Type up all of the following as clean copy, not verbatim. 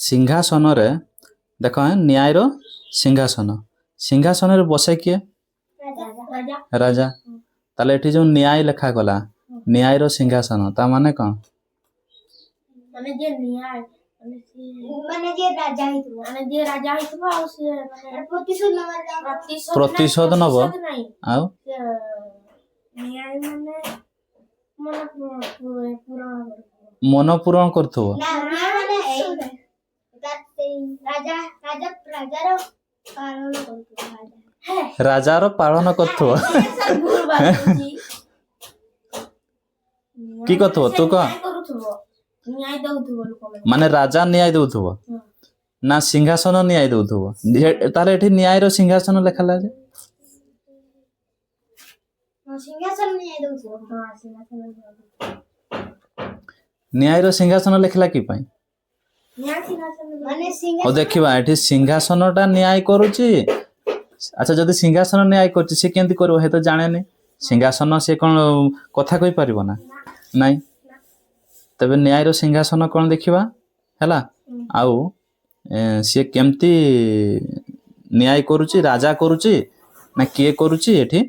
सिंहासन रे देख न्याय सिंहासन सिंहासन रे बसे किए राजा ताले एठी जो न्याय लेखा गला न्याय रो सिंहासन ता माने कौन माने जे न्याय माने जे राजा हितबो आ से माने प्रतिशोध नब आ न्याय माने मन पूरण करथबो माने राजा राजा राजार पालन करथबो की करथबो तू कह न्याय दउथबो लोक माने राजा न्याय दउथबो ना सिंहासन न्याय दउथबो ताले एठी न्याय रो सिंहासन लेखाला जे सिंहासन न्याय दउथबो हां सिंहासन न्याय रो सिंहासन लेखला की पई न्याय सिंहासन माने ओ सिंहासन देखिबा एठी सिंहासनटा न्याय करूची अच्छा जदि सिंहासन न्याय करची से केंती करबो हे तो जाने सिंहासन से कोन कथा कहि परिबो ना नाही तबे न्याय रो सिंहासन कोन देखिबा हैला आउ से केमती न्याय करूची राजा करूची ना किए करूची एठी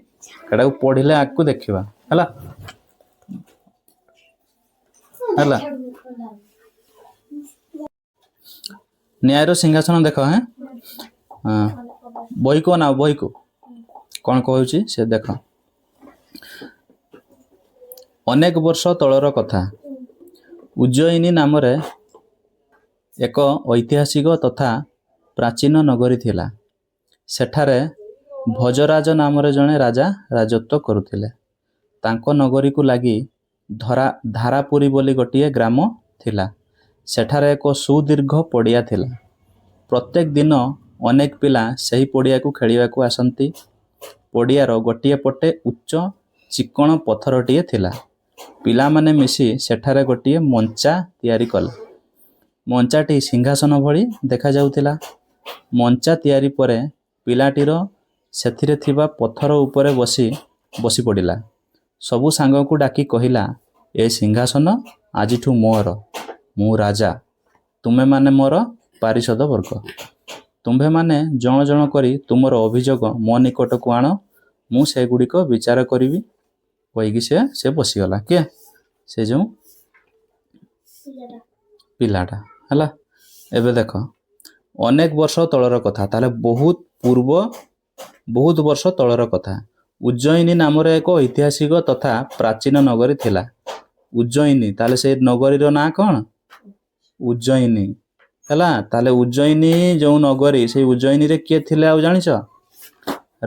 कड़ा पढ़िले आकु देखिबा हैला हैला न्याय रो सिंहासन देख हैं बही को ना बही को कौन कहूची से देख अनेक वर्ष तलर कथा उज्जयिनी नाम रे एक ऐतिहासिक तथा प्राचीन नगरी थिला सेठारे भोजराज नाम रे जने राजा राजत्व करुथिले तांको नगरी को लगी धारापुरी बोली गोटे ग्राम थिला सेठारे एक सुदीर्घ पड़िया थिला प्रत्येक दिन अनेक पिला सही पड़िया को खेलिया को आसंती पड़ियार गोटे पटे उच्च चिकण पथरटीए थिला पिला माने मिसी सेठारे गोटे मंचा तैयारी कले मंचाटी सिंहासन भली देखा जाउथिला मंचा तैयारी परे पिलाटीर सेथिरे थिबा पत्थर उपरे बसी पड़िला सबु सांग को डाकी कहिला ए सिंहासन आजिठू मोर मु राजा तुमे माने मोर पारिषद वर्ग तुम्भे माने जण जण करी तुमर अभियोग मो निकट को आण मु से गुड़िक विचार करी कहीकि से बसीगला किए से जो पिलाटा है एबे देख अनेक वर्ष तलर कथा ताले बहुत पूर्व बहुत वर्ष तलर कथा उज्जयिनी नाम रे एक ऐतिहासिक तथा प्राचीन नगरी थिला उज्जयिनी ताले से नगरी रो ना कौन उज्जयिनी हैला ताले उज्जयिनी जो नगरी से उज्जयिनी रे किए थिले आ जानिछ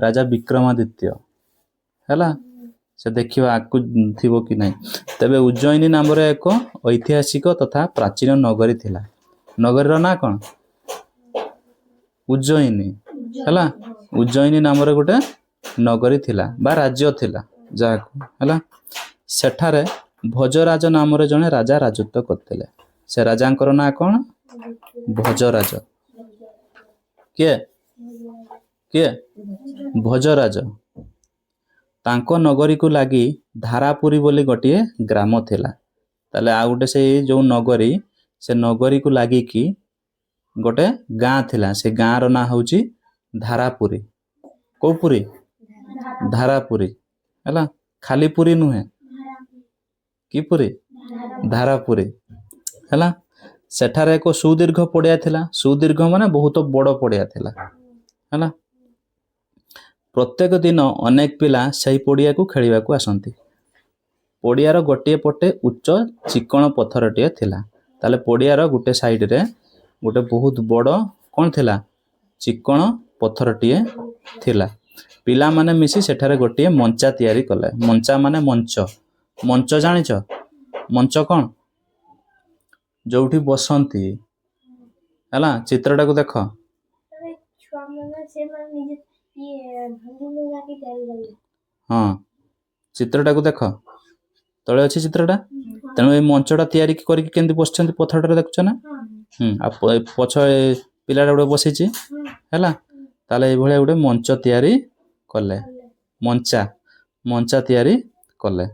राजा विक्रमादित्य हैला से देखिबा आकु थिबो कि नहीं तबे उज्जयिनी नाम रे एक ऐतिहासिक तथा प्राचीन नगरी थिला नगरी रो ना कौन उज्जयिनी हैला उज्जयिनी नाम रे गोटे नगरी थिला बा राज्य थिला जाको हैला सेठारे भोजराज नाम रे जने राजा राजत्व करथिले से राजांकर ना कौन भोजराज किए किए भोजराज तांको नगरी को लगी धारापुरी बोली गोटे ग्राम थिला ताले आ गोटे से जो नगरी से नगरी को लगी कि गोटे गाँ थिला से गाँ रो ना होची धारापुरी को पुरी धारापुरी हैला खाली पुरी नुहे कि पुरी धारापुरी हैला सेठारे एक सुदीर्घ पड़िया थिला सुदीर्घ माने बहुत बड़ पड़िया थिला हैला प्रत्येक दिन अनेक पिला सही पड़िया को खेलिया को आसंती पड़ियार गोटे पटे उच्च चिकण पथरटीए थिला ताले पड़ियार गोटे साइड रे गोटे बहुत बड़ कौन थिला चिकण पथरटीए थिला पिला माने मिसी सेठारे गोटे मंचा तैयारी कले मंचा माने मंच मंच जानिछ मंच कौन जोठी बसंती हैला चित्रटा को देख हाँ चित्रटा को देख तले अच्छी चित्रटा तेणु ये मंचटा तैयारी करके केंती बसछंती पथरटा देखुछ ना आ पछ पिलाटा गोटे बसिछि हैला ताले ए भलिया गोटे मंच तैयारी कले मंचा मंचा तैयारी कले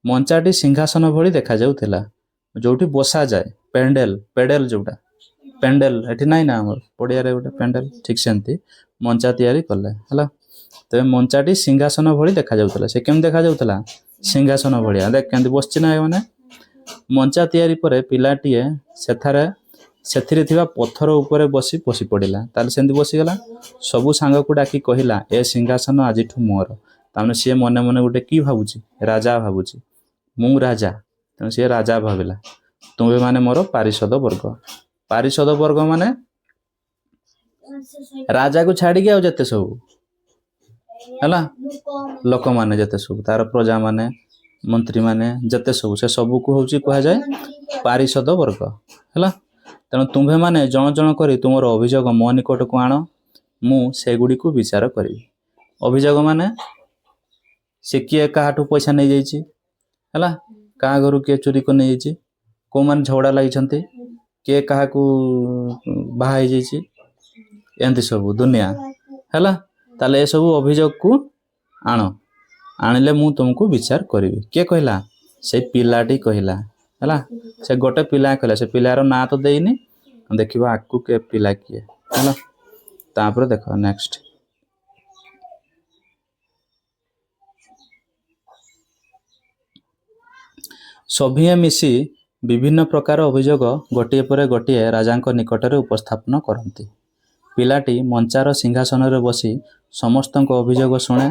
मंचाटी सिंहासन भली देखा जाउथिला जोठी बसा जाए पेंडेल पेडेल जोटा ପେଣ୍ଡେଲ ଏଠି ନାଇଁ ନା ଆମର ପଡ଼ିଆରେ ଗୋଟେ ପେଣ୍ଡେଲ ଠିକ୍ ସେମିତି ମଞ୍ଚା ତିଆରି କଲେ ହେଲା। ତେବେ ମଞ୍ଚାଟି ସିଂହାସନ ଭଳି ଦେଖାଯାଉଥିଲା। ସେ କେମିତି ଦେଖାଯାଉଥିଲା? ସିଂହାସନ ଭଳିଆ। ଦେଖ କେମିତି ବସିଛି ନା ମାନେ ମଞ୍ଚା ତିଆରି ପରେ ପିଲାଟିଏ ସେଥିରେ ଥିବା ପଥର ଉପରେ ବସି ପଡ଼ିଲା। ତାହେଲେ ସେମିତି ବସିଗଲା। ସବୁ ସାଙ୍ଗକୁ ଡାକି କହିଲା, ଏ ସିଂହାସନ ଆଜିଠୁ ମୋର। ତାମାନେ ସିଏ ମନେ ମନେ ଗୋଟେ କି ଭାବୁଛି? ରାଜା ଭାବୁଛି। ମୁଁ ରାଜା, ତେଣୁ ସିଏ ରାଜା ଭାବିଲା। ତୁମେ ମାନେ ମୋର ପାରିଷଦ ବର୍ଗ। ପାରିଷଦ ବର୍ଗ ମାନେ ରାଜାକୁ ଛାଡ଼ିକି ଆଉ ଯେତେ ସବୁ ହେଲା ଲୋକମାନେ ଯେତେ ସବୁ ତାର ପ୍ରଜାମାନେ ମନ୍ତ୍ରୀମାନେ ଯେତେ ସବୁ ସେ ସବୁକୁ ହେଉଛି କୁହାଯାଏ ପାରିଷଦ ବର୍ଗ ହେଲା। ତେଣୁ ତୁମ୍ଭେମାନେ ଜଣ ଜଣ କରି ତୁମର ଅଭିଯୋଗ ମୋ ନିକଟକୁ ଆଣ, ମୁଁ ସେଗୁଡ଼ିକୁ ବିଚାର କରିବି। ଅଭିଯୋଗ ମାନେ ସେ କିଏ କାହାଠୁ ପଇସା ନେଇଯାଇଛି ହେଲା, କାହା ଘରୁ କିଏ ଚୋରି କରି ନେଇଯାଇଛି, କେଉଁମାନେ ଝଗଡ଼ା ଲାଗିଛନ୍ତି, କିଏ କାହାକୁ ବାହା ହେଇଯାଇଛି, ଏମିତି ସବୁ ଦୁନିଆ ହେଲା। ତାହେଲେ ଏସବୁ ଅଭିଯୋଗକୁ ଆଣ, ଆଣିଲେ ମୁଁ ତୁମକୁ ବିଚାର କରିବି। କିଏ କହିଲା? ସେଇ ପିଲାଟି କହିଲା ହେଲା। ସେ ଗୋଟେ ପିଲା କହିଲା, ସେ ପିଲାର ନାଁ ତ ଦେଇନି, ଦେଖିବ ଆଗକୁ କେ ପିଲା କିଏ ହେଲା। ତାପରେ ଦେଖ ନେକ୍ସଟ ସଭିଏ ମିଶି ବିଭିନ୍ନ ପ୍ରକାର ଅଭିଯୋଗ ଗୋଟିଏ ପରେ ଗୋଟିଏ ରାଜାଙ୍କ ନିକଟରେ ଉପସ୍ଥାପନ କରନ୍ତି। ପିଲାଟି ମଞ୍ଚାର ସିଂହାସନରେ ବସି ସମସ୍ତଙ୍କ ଅଭିଯୋଗ ଶୁଣେ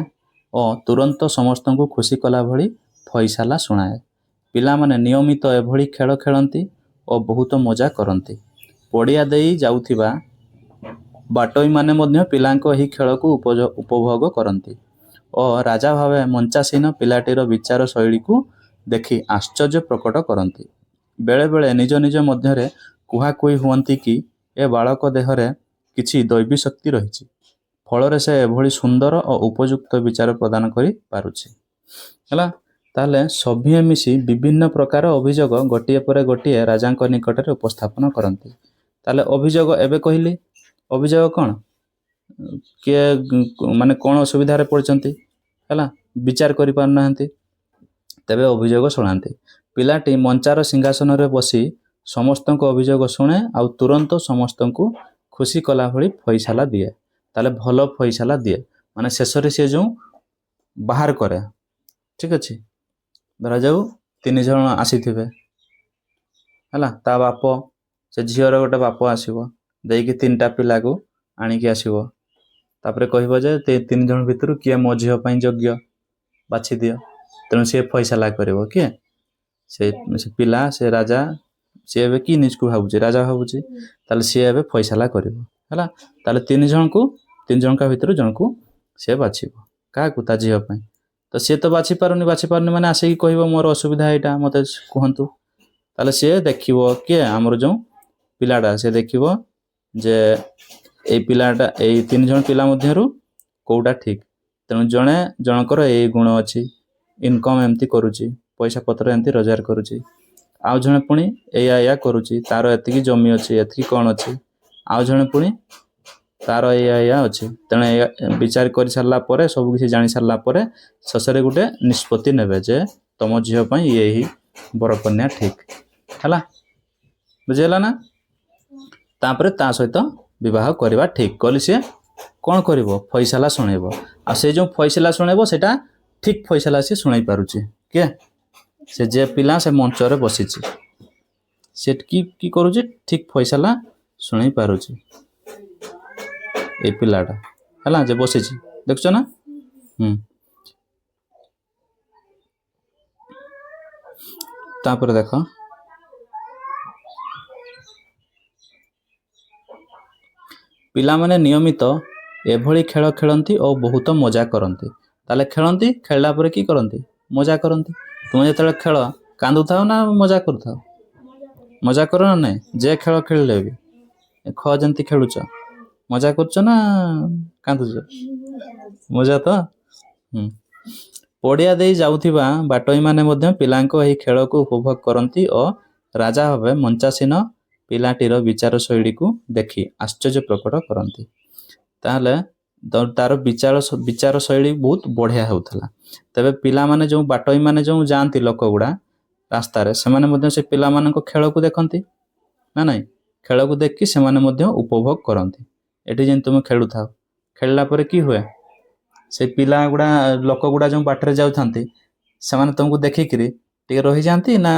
ଓ ତୁରନ୍ତ ସମସ୍ତଙ୍କୁ ଖୁସି କଲା ଭଳି ଫଇସାଲା ଶୁଣାଏ। ପିଲାମାନେ ନିୟମିତ ଏଭଳି ଖେଳ ଖେଳନ୍ତି ଓ ବହୁତ ମଜା କରନ୍ତି। ପଡ଼ିଆ ଦେଇ ଯାଉଥିବା ବାଟୋଇମାନେ ମଧ୍ୟ ପିଲାଙ୍କ ଏହି ଖେଳକୁ ଉପଭୋଗ କରନ୍ତି ଓ ରାଜା ଭାବେ ମଞ୍ଚାସୀନ ପିଲାଟିର ବିଚାର ଶୈଳୀକୁ ଦେଖି ଆଶ୍ଚର୍ଯ୍ୟ ପ୍ରକଟ କରନ୍ତି। ବେଳେବେଳେ ନିଜ ନିଜ ମଧ୍ୟରେ କୁହାକୁହି ହୁଅନ୍ତି କି ଏ ବାଳକ ଦେହରେ କିଛି ଦୈବୀ ଶକ୍ତି ରହିଛି, ଫଳରେ ସେ ଏଭଳି ସୁନ୍ଦର ଓ ଉପଯୁକ୍ତ ବିଚାର ପ୍ରଦାନ କରି ପାରୁଛି ହେଲା। ତାହେଲେ ସଭିଏ ମିଶି ବିଭିନ୍ନ ପ୍ରକାର ଅଭିଯୋଗ ଗୋଟିଏ ପରେ ଗୋଟିଏ ରାଜାଙ୍କ ନିକଟରେ ଉପସ୍ଥାପନ କରନ୍ତି। ତାହେଲେ ଅଭିଯୋଗ ଏବେ କହିଲି, ଅଭିଯୋଗ କ'ଣ? କିଏ ମାନେ କ'ଣ ଅସୁବିଧାରେ ପଡ଼ିଛନ୍ତି ହେଲା, ବିଚାର କରିପାରୁନାହାନ୍ତି, ତେବେ ଅଭିଯୋଗ ଶୁଣାନ୍ତି। ପିଲାଟି ମଞ୍ଚାର ସିଂହାସନରେ ବସି ସମସ୍ତଙ୍କ ଅଭିଯୋଗ ଶୁଣେ ଆଉ ତୁରନ୍ତ ସମସ୍ତଙ୍କୁ ଖୁସି କଲା ଭଳି ଫଇସାଲା ଦିଏ। ତାହେଲେ ଭଲ ଫଇସାଲା ଦିଏ ମାନେ ଶେଷରେ ସିଏ ଯେଉଁ ବାହାର କରେ। ଠିକ୍ ଅଛି, ଧରାଯାଉ 3 ଜଣ ଆସିଥିବେ ହେଲା, ତା ବାପ ସେ ଝିଅର ଗୋଟେ ବାପ ଆସିବ, ଦେଇକି 3ଟା ପିଲାକୁ ଆଣିକି ଆସିବ। ତାପରେ କହିବ ଯେ 3 ଜଣ ଭିତରୁ କିଏ ମୋ ଝିଅ ପାଇଁ ଯୋଗ୍ୟ ବାଛି ଦିଅ। ତେଣୁ ସିଏ ଫଇସାଲା କରିବ କିଏ? ସେ ପିଲା, ସେ ରାଜା, ସିଏ ଏବେ କି ନିଜକୁ ଭାବୁଛି? ରାଜା ଭାବୁଛି। ତାହେଲେ ସିଏ ଏବେ ଫଇସାଲା କରିବ ହେଲା। ତାହେଲେ 3 ଜଣଙ୍କ ଭିତରୁ ଜଣକୁ ସିଏ ବାଛିବ। କାହାକୁ? ତା ଝିଅ ପାଇଁ। ତ ସିଏ ତ ବାଛି ପାରୁନି ମାନେ ଆସିକି କହିବ ମୋର ଅସୁବିଧା ଏଇଟା, ମୋତେ କୁହନ୍ତୁ। ତାହେଲେ ସିଏ ଦେଖିବ କିଏ? ଆମର ଯେଉଁ ପିଲାଟା, ସିଏ ଦେଖିବ ଯେ ଏଇ ପିଲାଟା, ଏଇ 3 ଜଣ ପିଲା ମଧ୍ୟରୁ କେଉଁଟା ଠିକ୍। ତେଣୁ ଜଣଙ୍କର ଏଇ ଗୁଣ ଅଛି, ଇନକମ୍ ଏମିତି କରୁଛି, ପଇସା ପତ୍ର ଏମିତି ରୋଜଗାର କରୁଛି। ଆଉ ଜଣେ ପୁଣି ଏଇଆ କରୁଛି, ତାର ଏତିକି ଜମି ଅଛି, ଏତିକି କ'ଣ ଅଛି। ଆଉ ଜଣେ ପୁଣି ତାର ଏଇଆ ଅଛି। ତେଣୁ ବିଚାର କରିସାରିଲା ପରେ, ସବୁ କିଛି ଜାଣି ସାରିଲା ପରେ ଶେଷରେ ଗୋଟେ ନିଷ୍ପତ୍ତି ନେବେ ଯେ ତମ ଝିଅ ପାଇଁ ଏହି ବରକନ୍ୟା ଠିକ୍ ହେଲା। ବୁଝିହେଲା ନା? ତାପରେ ତା ସହିତ ବିବାହ କରିବା ଠିକ୍ କଲି। ସିଏ କ'ଣ କରିବ? ଫଇସାଲା ଶୁଣେଇବ। ଆଉ ସେ ଯେଉଁ ଫଇସାଲା ଶୁଣେଇବ ସେଇଟା ଠିକ୍ ଫଇସାଲା ସିଏ ଶୁଣେଇ ପାରୁଛି କିଏ? ସେ ଯେ ପିଲା ସେ ମଞ୍ଚରେ ବସିଛି, ସେ କି କରୁଛି? ଠିକ୍ ଫଇସାଲା ଶୁଣେଇ ପାରୁଛି ଏଇ ପିଲାଟା ହେଲା, ଯେ ବସିଛି। ଦେଖୁଛ ନା? ତାପରେ ଦେଖ ପିଲାମାନେ ନିୟମିତ ଏଭଳି ଖେଳ ଖେଳନ୍ତି ଓ ବହୁତ ମଜା କରନ୍ତି। ତାହେଲେ ଖେଳନ୍ତି, ଖେଳିଲା ପରେ କି କରନ୍ତି? ମଜା କରନ୍ତି। ତୁମେ ଯେତେବେଳେ ଖେଳ କାନ୍ଦୁଥାଅ ନା ମଜା କରୁଥାଅ? ମଜା କର ନା ନାହିଁ? ଯେ ଖେଳ ଖେଳିଲେ ବି ଯେମିତି ଖେଳୁଛ, ମଜା କରୁଛ ନା କାନ୍ଦୁଛ? ମଜା ତ। ପଡ଼ିଆ ଦେଇ ଯାଉଥିବା ବାଟୋଇମାନେ ମଧ୍ୟ ପିଲାଙ୍କ ଏହି ଖେଳକୁ ଉପଭୋଗ କରନ୍ତି ଓ ରାଜା ଭାବେ ମଞ୍ଚାସୀନ ପିଲାଟିର ବିଚାର ଶୈଳୀକୁ ଦେଖି ଆଶ୍ଚର୍ଯ୍ୟ ପ୍ରକଟ କରନ୍ତି। ତାହେଲେ ତାର ବିଚାର ଶୈଳୀ ବହୁତ ବଢ଼ିଆ ହେଉଥିଲା। ତେବେ ପିଲାମାନେ ଯେଉଁ ବାଟୋଇମାନେ ଯେଉଁ ଯାଆନ୍ତି ଲୋକଗୁଡ଼ା ରାସ୍ତାରେ, ସେମାନେ ମଧ୍ୟ ସେ ପିଲାମାନଙ୍କ ଖେଳକୁ ଦେଖନ୍ତି ନା ନାହିଁ? ଖେଳକୁ ଦେଖିକି ସେମାନେ ମଧ୍ୟ ଉପଭୋଗ କରନ୍ତି। ଏଠି ଯେମିତି ତୁମେ ଖେଳୁଥାଅ, ଖେଳିଲା ପରେ କି ହୁଏ, ସେ ପିଲା ଗୁଡ଼ା ଲୋକ ଗୁଡ଼ା ଯେଉଁ ବାଟରେ ଯାଉଥାନ୍ତି ସେମାନେ ତୁମକୁ ଦେଖିକିରି ଟିକେ ରହିଯାଆନ୍ତି ନା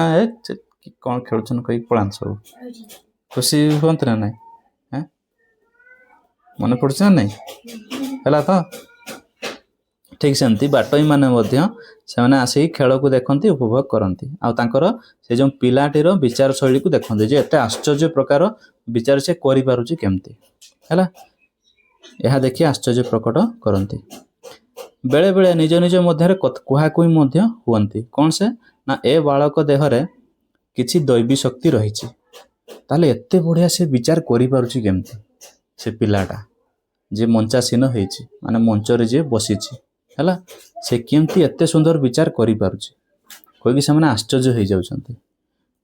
କ'ଣ ଖେଳୁଛନ୍ତି କହିକି ପଳାନ୍ତି ସବୁ? ଖୁସି ହୁଅନ୍ତି ନା ନାହିଁ? ମନେ ପଡ଼ୁଛି ନା ନାହିଁ? ହେଲା ତ? ଠିକ୍ ସେମିତି ବାଟୋଇମାନେ ମଧ୍ୟ ସେମାନେ ଆସିକି ଖେଳକୁ ଦେଖନ୍ତି, ଉପଭୋଗ କରନ୍ତି, ଆଉ ତାଙ୍କର ସେ ଯେଉଁ ପିଲାଟିର ବିଚାର ଶୈଳୀକୁ ଦେଖନ୍ତି ଯେ ଏତେ ଆଶ୍ଚର୍ଯ୍ୟ ପ୍ରକାର ବିଚାର ସେ କରିପାରୁଛି କେମିତି। ହେଲା, ଏହା ଦେଖି ଆଶ୍ଚର୍ଯ୍ୟ ପ୍ରକଟ କରନ୍ତି। ବେଳେବେଳେ ନିଜ ନିଜ ମଧ୍ୟରେ କୁହାକୁହି ମଧ୍ୟ ହୁଅନ୍ତି। କ'ଣ ସେ ନା ଏ ବାଳକ ଦେହରେ କିଛି ଦୈବୀ ଶକ୍ତି ରହିଛି, ତାହେଲେ ଏତେ ବଢ଼ିଆ ସେ ବିଚାର କରିପାରୁଛି କେମିତି? ସେ ପିଲାଟା ଯିଏ ମଞ୍ଚାସୀନ ହେଇଛି, ମାନେ ମଞ୍ଚରେ ଯିଏ ବସିଛି, ହେଲା, ସେ କେମିତି ଏତେ ସୁନ୍ଦର ବିଚାର କରିପାରୁଛି କହିକି ସେମାନେ ଆଶ୍ଚର୍ଯ୍ୟ ହେଇଯାଉଛନ୍ତି।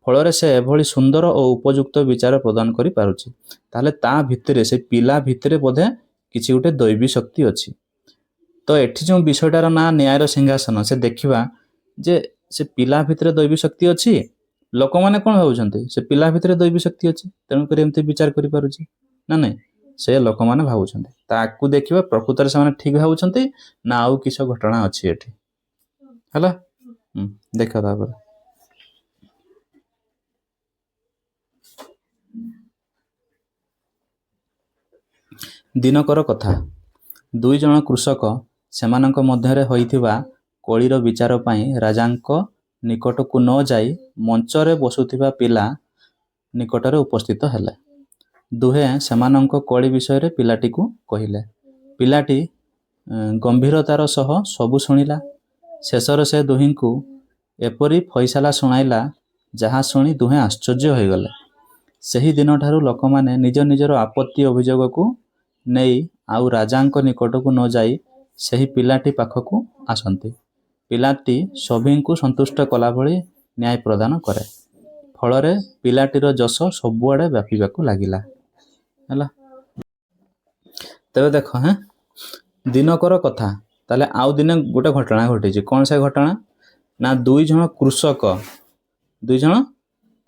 ଫଳରେ ସେ ଏଭଳି ସୁନ୍ଦର ଓ ଉପଯୁକ୍ତ ବିଚାର ପ୍ରଦାନ କରିପାରୁଛି, ତାହେଲେ ତା ଭିତରେ, ସେ ପିଲା ଭିତରେ ବୋଧେ କିଛି ଗୋଟେ ଦୈବୀ ଶକ୍ତି ଅଛି। ତ ଏଠି ଯେଉଁ ବିଷୟଟାର ନାଁ ନ୍ୟାୟର ସିଂହାସନ, ସେ ଦେଖିବା ଯେ ସେ ପିଲା ଭିତରେ ଦୈବୀ ଶକ୍ତି ଅଛି। ଲୋକମାନେ କ'ଣ ଭାବୁଛନ୍ତି? ସେ ପିଲା ଭିତରେ ଦୈବୀ ଶକ୍ତି ଅଛି, ତେଣୁକରି ଏମିତି ବିଚାର କରିପାରୁଛି ନା ନାହିଁ, ସେ ଲୋକମାନେ ଭାବୁଛନ୍ତି। ତାକୁ ଦେଖିବା ପ୍ରକୃତରେ ସେମାନେ ଠିକ୍ ଭାବୁଛନ୍ତି ନା ଆଉ କିଛି ଘଟଣା ଅଛି ଏଠି। ହେଲା, ଦେଖ ତାପରେ ଦିନକର କଥା। 2 ଜଣ କୃଷକ ସେମାନଙ୍କ ମଧ୍ୟରେ ହୋଇଥିବା କଳିର ବିଚାର ପାଇଁ ରାଜାଙ୍କ ନିକଟକୁ ନ ଯାଇ ମଞ୍ଚରେ ବସୁଥିବା ପିଲା ନିକଟରେ ଉପସ୍ଥିତ ହେଲେ। ଦୁହେଁ ସେମାନଙ୍କ କଳି ବିଷୟରେ ପିଲାଟିକୁ କହିଲେ। ପିଲାଟି ଗମ୍ଭୀରତାର ସହ ସବୁ ଶୁଣିଲା। ଶେଷରେ ସେ ଦୁହିଁଙ୍କୁ ଏପରି ଫଇସଲା ଶୁଣାଇଲା ଯାହା ଶୁଣି ଦୁହେଁ ଆଶ୍ଚର୍ଯ୍ୟ ହୋଇଗଲେ। ସେହି ଦିନଠାରୁ ଲୋକମାନେ ନିଜ ନିଜର ଆପତ୍ତି ଅଭିଯୋଗକୁ ନେଇ ଆଉ ରାଜାଙ୍କ ନିକଟକୁ ନ ଯାଇ ସେହି ପିଲାଟି ପାଖକୁ ଆସନ୍ତି। ପିଲାଟି ସଭିଙ୍କୁ ସନ୍ତୁଷ୍ଟ କଲା ଭଳି ନ୍ୟାୟ ପ୍ରଦାନ କରେ। ଫଳରେ ପିଲାଟିର ଯଶ ସବୁଆଡ଼େ ବ୍ୟାପିବାକୁ ଲାଗିଲା। ହେଲା, ତେବେ ଦେଖ, ଦିନକର କଥା, ତାହେଲେ ଆଉ ଦିନେ ଗୋଟେ ଘଟଣା ଘଟିଛି। କ'ଣ ସେ ଘଟଣା ନା 2 ଜଣ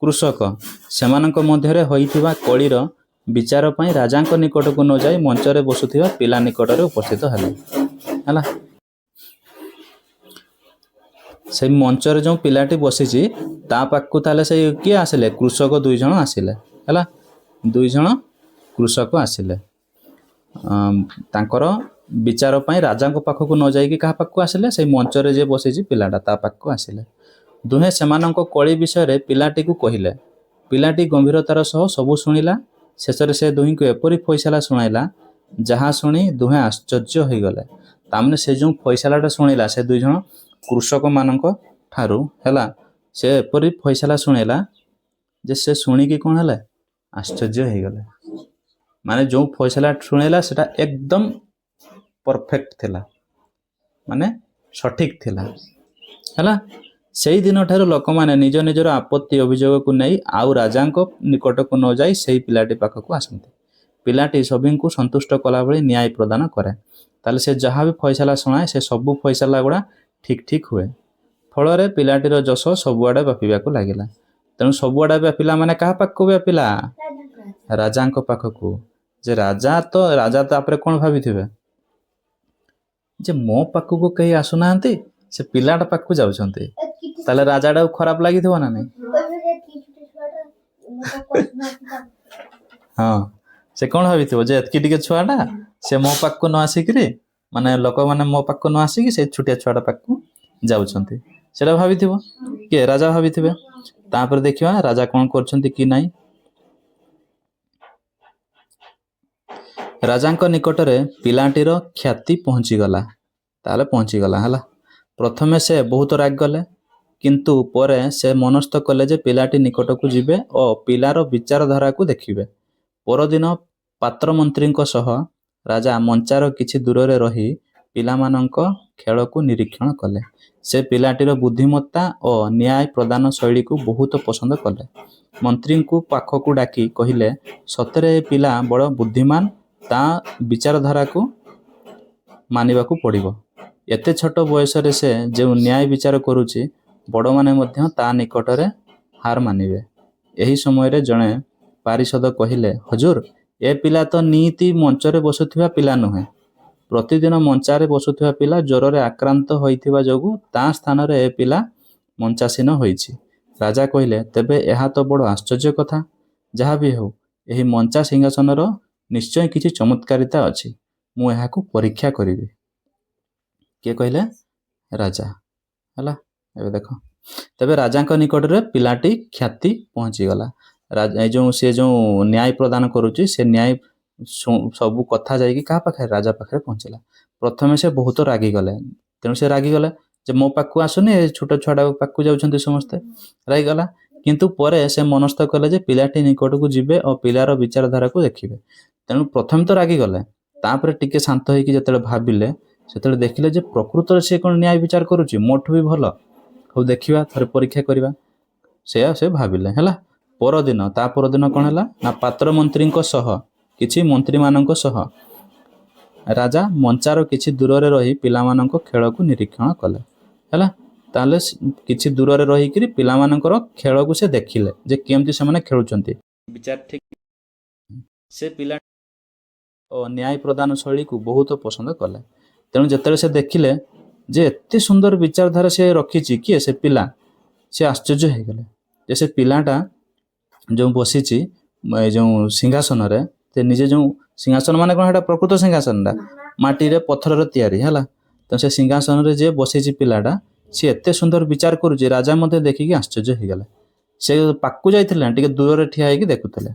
କୃଷକ ସେମାନଙ୍କ ମଧ୍ୟରେ ହୋଇଥିବା କଳିର ବିଚାର ପାଇଁ ରାଜାଙ୍କ ନିକଟକୁ ନ ଯାଇ ମଞ୍ଚରେ ବସୁଥିବା ପିଲା ନିକଟରେ ଉପସ୍ଥିତ ହେଲେ। ହେଲା, ସେଇ ମଞ୍ଚରେ ଯେଉଁ ପିଲାଟି ବସିଛି ତା ପାଖକୁ ତାହେଲେ ସେ କିଏ ଆସିଲେ? କୃଷକ 2 ଜଣ ଆସିଲେ। ହେଲା, 2 ଜଣ କୃଷକ ଆସିଲେ ତାଙ୍କର ବିଚାର ପାଇଁ ରାଜାଙ୍କ ପାଖକୁ ନ ଯାଇକି କାହା ପାଖକୁ ଆସିଲେ? ସେଇ ମଞ୍ଚରେ ଯିଏ ବସିଛି ପିଲାଟା ତା ପାଖକୁ ଆସିଲେ। ଦୁହେଁ ସେମାନଙ୍କ କଳି ବିଷୟରେ ପିଲାଟିକୁ କହିଲେ। ପିଲାଟି ଗମ୍ଭୀରତାର ସହ ସବୁ ଶୁଣିଲା। ଶେଷରେ ସେ ଦୁହିଁଙ୍କୁ ଏପରି ଫଇସଲା ଶୁଣାଇଲା ଯାହା ଶୁଣି ଦୁହେଁ ଆଶ୍ଚର୍ଯ୍ୟ ହୋଇଗଲେ। ତାମାନେ ସେ ଯେଉଁ ଫଇସଲାଟା ଶୁଣିଲା ସେ 2 ଜଣ କୃଷକମାନଙ୍କ ଠାରୁ, ହେଲା, ସେ ଏପରି ଫଇସଲା ଶୁଣାଇଲା ଯେ ସେ ଶୁଣିକି କ'ଣ ହେଲେ? ଆଶ୍ଚର୍ଯ୍ୟ ହୋଇଗଲେ। ମାନେ ଯେଉଁ ଫଇସଲା ଶୁଣାଇଲା ସେଟା ଏକଦମ ପରଫେକ୍ଟ ଥିଲା, ମାନେ ସଠିକ୍ ଥିଲା। ହେଲା, ସେଇ ଦିନଠାରୁ ଲୋକମାନେ ନିଜ ନିଜର ଆପତ୍ତି ଅଭିଯୋଗକୁ ନେଇ ଆଉ ରାଜାଙ୍କ ନିକଟକୁ ନ ଯାଇ ସେହି ପିଲାଟି ପାଖକୁ ଆସନ୍ତି। ପିଲାଟି ସଭିଙ୍କୁ ସନ୍ତୁଷ୍ଟ କଲା ଭଳି ନ୍ୟାୟ ପ୍ରଦାନ କରେ। ତାହେଲେ ସେ ଯାହା ବି ଫଇସଲା ଶୁଣାଏ ସେ ସବୁ ଫଇସଲା ଗୁଡ଼ା ଠିକ୍ ହୁଏ। ଫଳରେ ପିଲାଟିର ଯଶ ସବୁଆଡ଼େ ବ୍ୟାପିବାକୁ ଲାଗିଲା। ତେଣୁ ସବୁଆଡ଼େ ବ୍ୟାପିଲା ମାନେ କାହା ପାଖକୁ ବ୍ୟାପିଲା? ରାଜାଙ୍କ ପାଖକୁ। ଯେ ରାଜା ତାପରେ କ'ଣ ଭାବିଥିବେ ଯେ ମୋ ପାଖକୁ କେହି ଆସୁନାହାନ୍ତି, ସେ ପିଲାଟା ପାଖକୁ ଯାଉଛନ୍ତି, ତାହେଲେ ରାଜାଟାକୁ ଖରାପ ଲାଗିଥିବ ନା ନାହିଁ? ହଁ, ସେ କ'ଣ ଭାବିଥିବ ଯେ ଏତିକି ଟିକେ ଛୁଆଟା ସେ ମୋ ପାଖକୁ ନ ଆସିକିରି, ମାନେ ଲୋକମାନେ ମୋ ପାଖକୁ ନ ଆସିକି ସେ ଛୋଟିଆ ଛୁଆଟା ପାଖକୁ ଯାଉଛନ୍ତି, ସେଟା ଭାବିଥିବ। କିଏ? ରାଜା ଭାବିଥିବେ। ତାପରେ ଦେଖିବା ରାଜା କ'ଣ କରୁଛନ୍ତି କି ନାହିଁ। ରାଜାଙ୍କ ନିକଟରେ ପିଲାଟିର ଖ୍ୟାତି ପହଞ୍ଚିଗଲା। ହେଲା, ପ୍ରଥମେ ସେ ବହୁତ ରାଗିଗଲେ, କିନ୍ତୁ ପରେ ସେ ମନସ୍ଥ କଲେ ଯେ ପିଲାଟି ନିକଟକୁ ଯିବେ ଓ ପିଲାର ବିଚାରଧାରାକୁ ଦେଖିବେ। ପରଦିନ ପାତ୍ରମନ୍ତ୍ରୀଙ୍କ ସହ ରାଜା ମଞ୍ଚାର କିଛି ଦୂରରେ ରହି ପିଲାମାନଙ୍କ ଖେଳକୁ ନିରୀକ୍ଷଣ କଲେ। ସେ ପିଲାଟିର ବୁଦ୍ଧିମତ୍ତା ଓ ନ୍ୟାୟ ପ୍ରଦାନ ଶୈଳୀକୁ ବହୁତ ପସନ୍ଦ କଲେ। ମନ୍ତ୍ରୀଙ୍କୁ ପାଖକୁ ଡାକି କହିଲେ, ସତରେ ଏ ପିଲା ବଡ଼ ବୁଦ୍ଧିମାନ, ତା ବିଚାରଧାରାକୁ ମାନିବାକୁ ପଡ଼ିବ। ଏତେ ଛୋଟ ବୟସରେ ସେ ଯେଉଁ ନ୍ୟାୟ ବିଚାର କରୁଛି, ବଡ଼ମାନେ ମଧ୍ୟ ତା ନିକଟରେ ହାର ମାନିବେ। ଏହି ସମୟରେ ଜଣେ ପାରିଷଦ କହିଲେ, ହଜୁର, ଏ ପିଲା ତ ନିଇତି ମଞ୍ଚରେ ବସୁଥିବା ପିଲା ନୁହେଁ। ପ୍ରତିଦିନ ମଞ୍ଚାରେ ବସୁଥିବା ପିଲା ଜ୍ୱରରେ ଆକ୍ରାନ୍ତ ହୋଇଥିବା ଯୋଗୁଁ ତା ସ୍ଥାନରେ ଏ ପିଲା ମଞ୍ଚାସୀନ ହୋଇଛି। ରାଜା କହିଲେ, ତେବେ ଏହା ତ ବଡ଼ ଆଶ୍ଚର୍ଯ୍ୟ କଥା। ଯାହା ବି ହେଉ, ଏହି ମଞ୍ଚା ସିଂହାସନର ନିଶ୍ଚୟ କିଛି ଚମତ୍କାରିତା ଅଛି। ମୁଁ ଏହାକୁ ପରୀକ୍ଷା କରିବି। କିଏ କହିଲେ? ରାଜା। ହେଲା, ଏବେ ଦେଖ। ତେବେ ରାଜାଙ୍କ ନିକଟରେ ପିଲାଟି ଖ୍ୟାତି ପହଞ୍ଚିଗଲା। ଏ ଯେଉଁ ନ୍ୟାୟ ପ୍ରଦାନ କରୁଛି, ସେ ନ୍ୟାୟ ସବୁ କଥା ଯାଇକି କାହା ପାଖରେ? ରାଜା ପାଖରେ ପହଞ୍ଚିଲା। ପ୍ରଥମେ ସେ ବହୁତ ରାଗିଗଲେ। ତେଣୁ ସେ ରାଗିଗଲେ ଯେ ମୋ ପାଖକୁ ଆସୁନି, ଏ ଛୋଟ ଛୁଆଟା ପାଖକୁ ଯାଉଛନ୍ତି ସମସ୍ତେ, ରାଗିଗଲା। କିନ୍ତୁ ପରେ ସେ ମନସ୍ଥ କଲେ ଯେ ପିଲାଟି ନିକଟକୁ ଯିବେ ଓ ପିଲାର ବିଚାରଧାରାକୁ ଦେଖିବେ। ତେଣୁ ପ୍ରଥମେ ତ ରାଗିଗଲେ, ତାପରେ ଟିକେ ଶାନ୍ତ ହେଇକି ଯେତେବେଳେ ଭାବିଲେ, ସେତେବେଳେ ଦେଖିଲେ ଯେ ପ୍ରକୃତରେ ସେ କ'ଣ ନ୍ୟାୟ ବିଚାର କରୁଛି, ମୋଠୁ ବି ଭଲ। ହଉ ଦେଖିବା, ଥରେ ପରୀକ୍ଷା କରିବା। ସେୟା ସେ ଭାବିଲେ। ହେଲା, ତା ପରଦିନ କ'ଣ ହେଲା ନା, ପାତ୍ର ମନ୍ତ୍ରୀଙ୍କ ସହ, କିଛି ମନ୍ତ୍ରୀମାନଙ୍କ ସହ ରାଜା ମଞ୍ଚାର କିଛି ଦୂରରେ ରହି ପିଲାମାନଙ୍କ ଖେଳକୁ ନିରୀକ୍ଷଣ କଲେ। ହେଲା, ତାହେଲେ କିଛି ଦୂରରେ ରହିକିରି ପିଲାମାନଙ୍କର ଖେଳକୁ ସେ ଦେଖିଲେ ଯେ କେମିତି ସେମାନେ ଖେଳୁଛନ୍ତି। ବିଚାର ଠିକ। ସେ ପିଲା ଓ ନ୍ୟାୟ ପ୍ରଦାନ ଶୈଳୀକୁ ବହୁତ ପସନ୍ଦ କଲେ। ତେଣୁ ଯେତେବେଳେ ସେ ଦେଖିଲେ ଯେ ଏତେ ସୁନ୍ଦର ବିଚାରଧାରା ସେ ରଖିଛି, କିଏ? ସେ ପିଲା। ସେ ଆଶ୍ଚର୍ଯ୍ୟ ହେଇଗଲେ ଯେ ସେ ପିଲାଟା ଯେଉଁ ବସିଛି ଏ ଯେଉଁ ସିଂହାସନରେ, ସେ ନିଜେ ଯେଉଁ ସିଂହାସନ ମାନେ କ'ଣ, ସେଟା ପ୍ରକୃତ ସିଂହାସନଟା ମାଟିରେ ପଥରରେ ତିଆରି। ହେଲା, ତ ସେ ସିଂହାସନରେ ଯିଏ ବସିଛି ପିଲାଟା, ସିଏ ଏତେ ସୁନ୍ଦର ବିଚାର କରୁଛି, ରାଜା ମଧ୍ୟ ଦେଖିକି ଆଶ୍ଚର୍ଯ୍ୟ ହେଇଗଲେ। ସେ ପାଖକୁ ଯାଇଥିଲେ, ଟିକେ ଦୂରରେ ଠିଆ ହେଇକି ଦେଖୁଥିଲେ।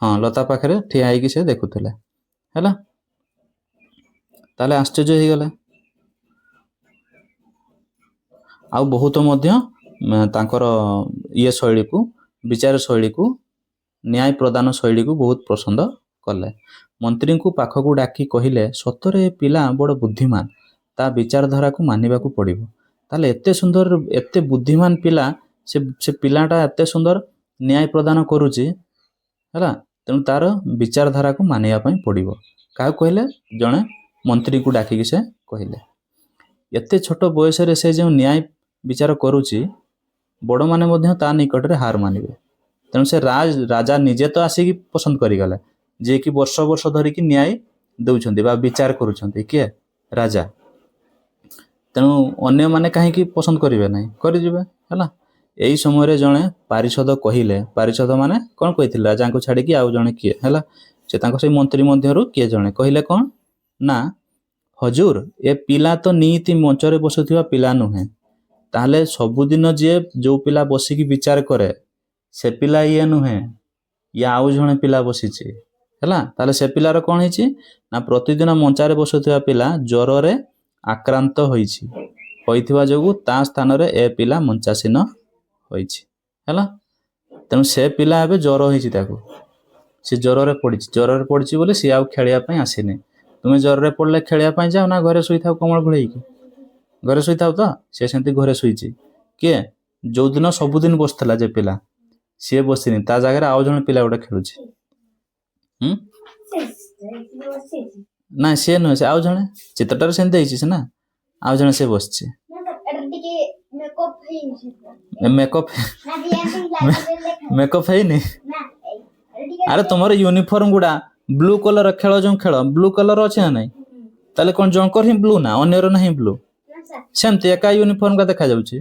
ହଁ, ଲତା ପାଖରେ ଠିଆ ହେଇକି ସେ ଦେଖୁଥିଲେ। ହେଲା, ତାହେଲେ ଆଶ୍ଚର୍ଯ୍ୟ ହେଇଗଲେ। ଆଉ ବହୁତ ମଧ୍ୟ ତାଙ୍କର ଶୈଳୀକୁ, ବିଚାର ଶୈଳୀକୁ, ନ୍ୟାୟ ପ୍ରଦାନ ଶୈଳୀକୁ ବହୁତ ପସନ୍ଦ କଲେ। ମନ୍ତ୍ରୀଙ୍କୁ ପାଖକୁ ଡାକି କହିଲେ, ସତରେ ଏ ପିଲା ବଡ଼ ବୁଦ୍ଧିମାନ, ତା ବିଚାରଧାରାକୁ ମାନିବାକୁ ପଡ଼ିବ। ତାହେଲେ ଏତେ ସୁନ୍ଦର, ଏତେ ବୁଦ୍ଧିମାନ ପିଲା, ସେ ପିଲାଟା ଏତେ ସୁନ୍ଦର ନ୍ୟାୟ ପ୍ରଦାନ କରୁଛି। ହେଲା, ତେଣୁ ତାର ବିଚାରଧାରାକୁ ମାନିବା ପାଇଁ ପଡ଼ିବ। କାହାକୁ କହିଲେ? ଜଣେ ମନ୍ତ୍ରୀକୁ ଡାକିକି ସେ କହିଲେ। ଏତେ ଛୋଟ ବୟସରେ ସେ ଯେଉଁ ନ୍ୟାୟ ବିଚାର କରୁଛି, ବଡ଼ମାନେ ମଧ୍ୟ ତା ନିକଟରେ ହାର ମାନିବେ। ତେଣୁ ସେ ରାଜା ନିଜେ ତ ଆସିକି ପସନ୍ଦ କରିଗଲେ, ଯିଏକି ବର୍ଷ ବର୍ଷ ଧରିକି ନ୍ୟାୟ ଦେଉଛନ୍ତି ବା ବିଚାର କରୁଛନ୍ତି। କିଏ? ରାଜା। ତେଣୁ ଅନ୍ୟମାନେ କାହିଁକି ପସନ୍ଦ କରିବେ ନାହିଁ? କରିଯିବେ। ହେଲା, ଏଇ ସମୟରେ ଜଣେ ପାରିଷଦ କହିଲେ, ପାରିଷଦ ମାନେ କ'ଣ କହିଥିଲେ? ରାଜାଙ୍କୁ ଛାଡ଼ିକି ଆଉ ଜଣେ କିଏ? ହେଲା, ସେ ତାଙ୍କ ସେଇ ମନ୍ତ୍ରୀ ମଧ୍ୟରୁ କିଏ ଜଣେ କହିଲେ କ'ଣ ନା, ହଜୁର, ଏ ପିଲା ତ ନିଇତି ମଞ୍ଚରେ ବସୁଥିବା ପିଲା ନୁହେଁ। ତାହେଲେ ସବୁଦିନ ଯେଉଁ ପିଲା ବସିକି ବିଚାର କରେ, ସେ ପିଲା ଇଏ ନୁହେଁ, ଇଏ ଆଉ ଜଣେ ପିଲା ବସିଛି। ହେଲା, ତାହେଲେ ସେ ପିଲାର କ'ଣ ହେଇଛି ନା, ପ୍ରତିଦିନ ମଞ୍ଚାରେ ବସୁଥିବା ପିଲା ଜ୍ୱରରେ ଆକ୍ରାନ୍ତ ହୋଇଥିବା ଯୋଗୁଁ ତା ସ୍ଥାନରେ ଏ ପିଲା ମଞ୍ଚାସୀନ ହୋଇଛି। ହେଲା, ତେଣୁ ସେ ପିଲା ଏବେ ଜ୍ୱର ହେଇଛି, ତାକୁ ସେ ଜ୍ୱରରେ ପଡ଼ିଛି ବୋଲି ସିଏ ଆଉ ଖେଳିବା ପାଇଁ ଆସିନି। ତୁମେ ଜ୍ୱରରେ ପଡ଼ିଲେ ଖେଳିବା ପାଇଁ ଯାଅ ନା ଘରେ ଶୋଇଥାଉ କମଳ ଘୋଡ଼େଇକି? ଘରେ ଶୋଇଥାଉ ତ? ସେ ସେମିତି ଘରେ ଶୋଇଛି। କିଏ? ଯେଉଁଦିନ ସବୁଦିନ ବସୁଥିଲା ଯେ ପିଲା, ସିଏ ବସିନି, ତା ଜାଗାରେ ଆଉ ଜଣେ ପିଲା ଗୋଟେ ଖେଳୁଛି। ନାଇଁ, ସିଏ ନୁହେଁ, ସେ ଆଉ ଜଣେ। ଚିତ୍ରଟାରେ ସେମିତି ହେଇଛି ସିନା, ଆଉ ଜଣେ ସେ ବସିଛି। ମେକଅପ୍ ହେଇନି? ଆରେ ତୁମର ୟୁନିଫର୍ମ ଗୁଡ଼ା ବ୍ଲୁ କଲର ଖେଳ, ଯେଉଁ ଖେଳ ବ୍ଲୁ କଲର ଅଛି ନା ନାଇଁ? ତାହେଲେ କ'ଣ ଜଣଙ୍କର ହିଁ ବ୍ଲୁ ନା ଅନ୍ୟର ନାହିଁ ବ୍ଲୁ? ସେମିତି ଏକା ୟୁନିଫର୍ମ କା ଦେଖାଯାଉଛି।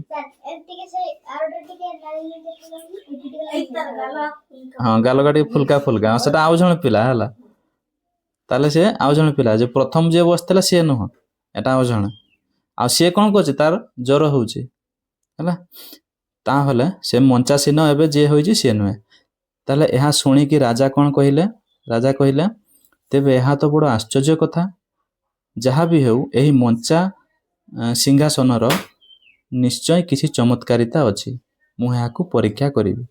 ହଁ, ଗାଲଗା ଟିକେ ଫୁଲକା ଫୁଲକା, ସେଟା ଆଉ ଜଣେ ପିଲା। ହେଲା, ତାହେଲେ ସେ ଆଉ ଜଣେ ପିଲା, ଯେ ପ୍ରଥମ ଯିଏ ବସିଥିଲା ସିଏ ନୁହଁ, ଏଟା ଆଉ ଜଣେ। ଆଉ ସିଏ କ'ଣ କରୁଛି? ତାର ଜ୍ୱର ହଉଛି। ହେଲା, ତାହେଲେ ସେ ମଞ୍ଚାସୀନ ଏବେ ଯିଏ ହୋଇଛି ସିଏ ନୁହେଁ। ତାହେଲେ ଏହା ଶୁଣିକି ରାଜା କ'ଣ କହିଲେ? ରାଜା କହିଲେ, ତେବେ ଏହା ତ ବଡ଼ ଆଶ୍ଚର୍ଯ୍ୟ କଥା। ଯାହା ବି ହେଉ, ଏହି ମଞ୍ଚା ସିଂହାସନର ନିଶ୍ଚୟ କିଛି ଚମତ୍କାରିତା ଅଛି। ମୁଁ ଏହାକୁ ପରୀକ୍ଷା କରିବି।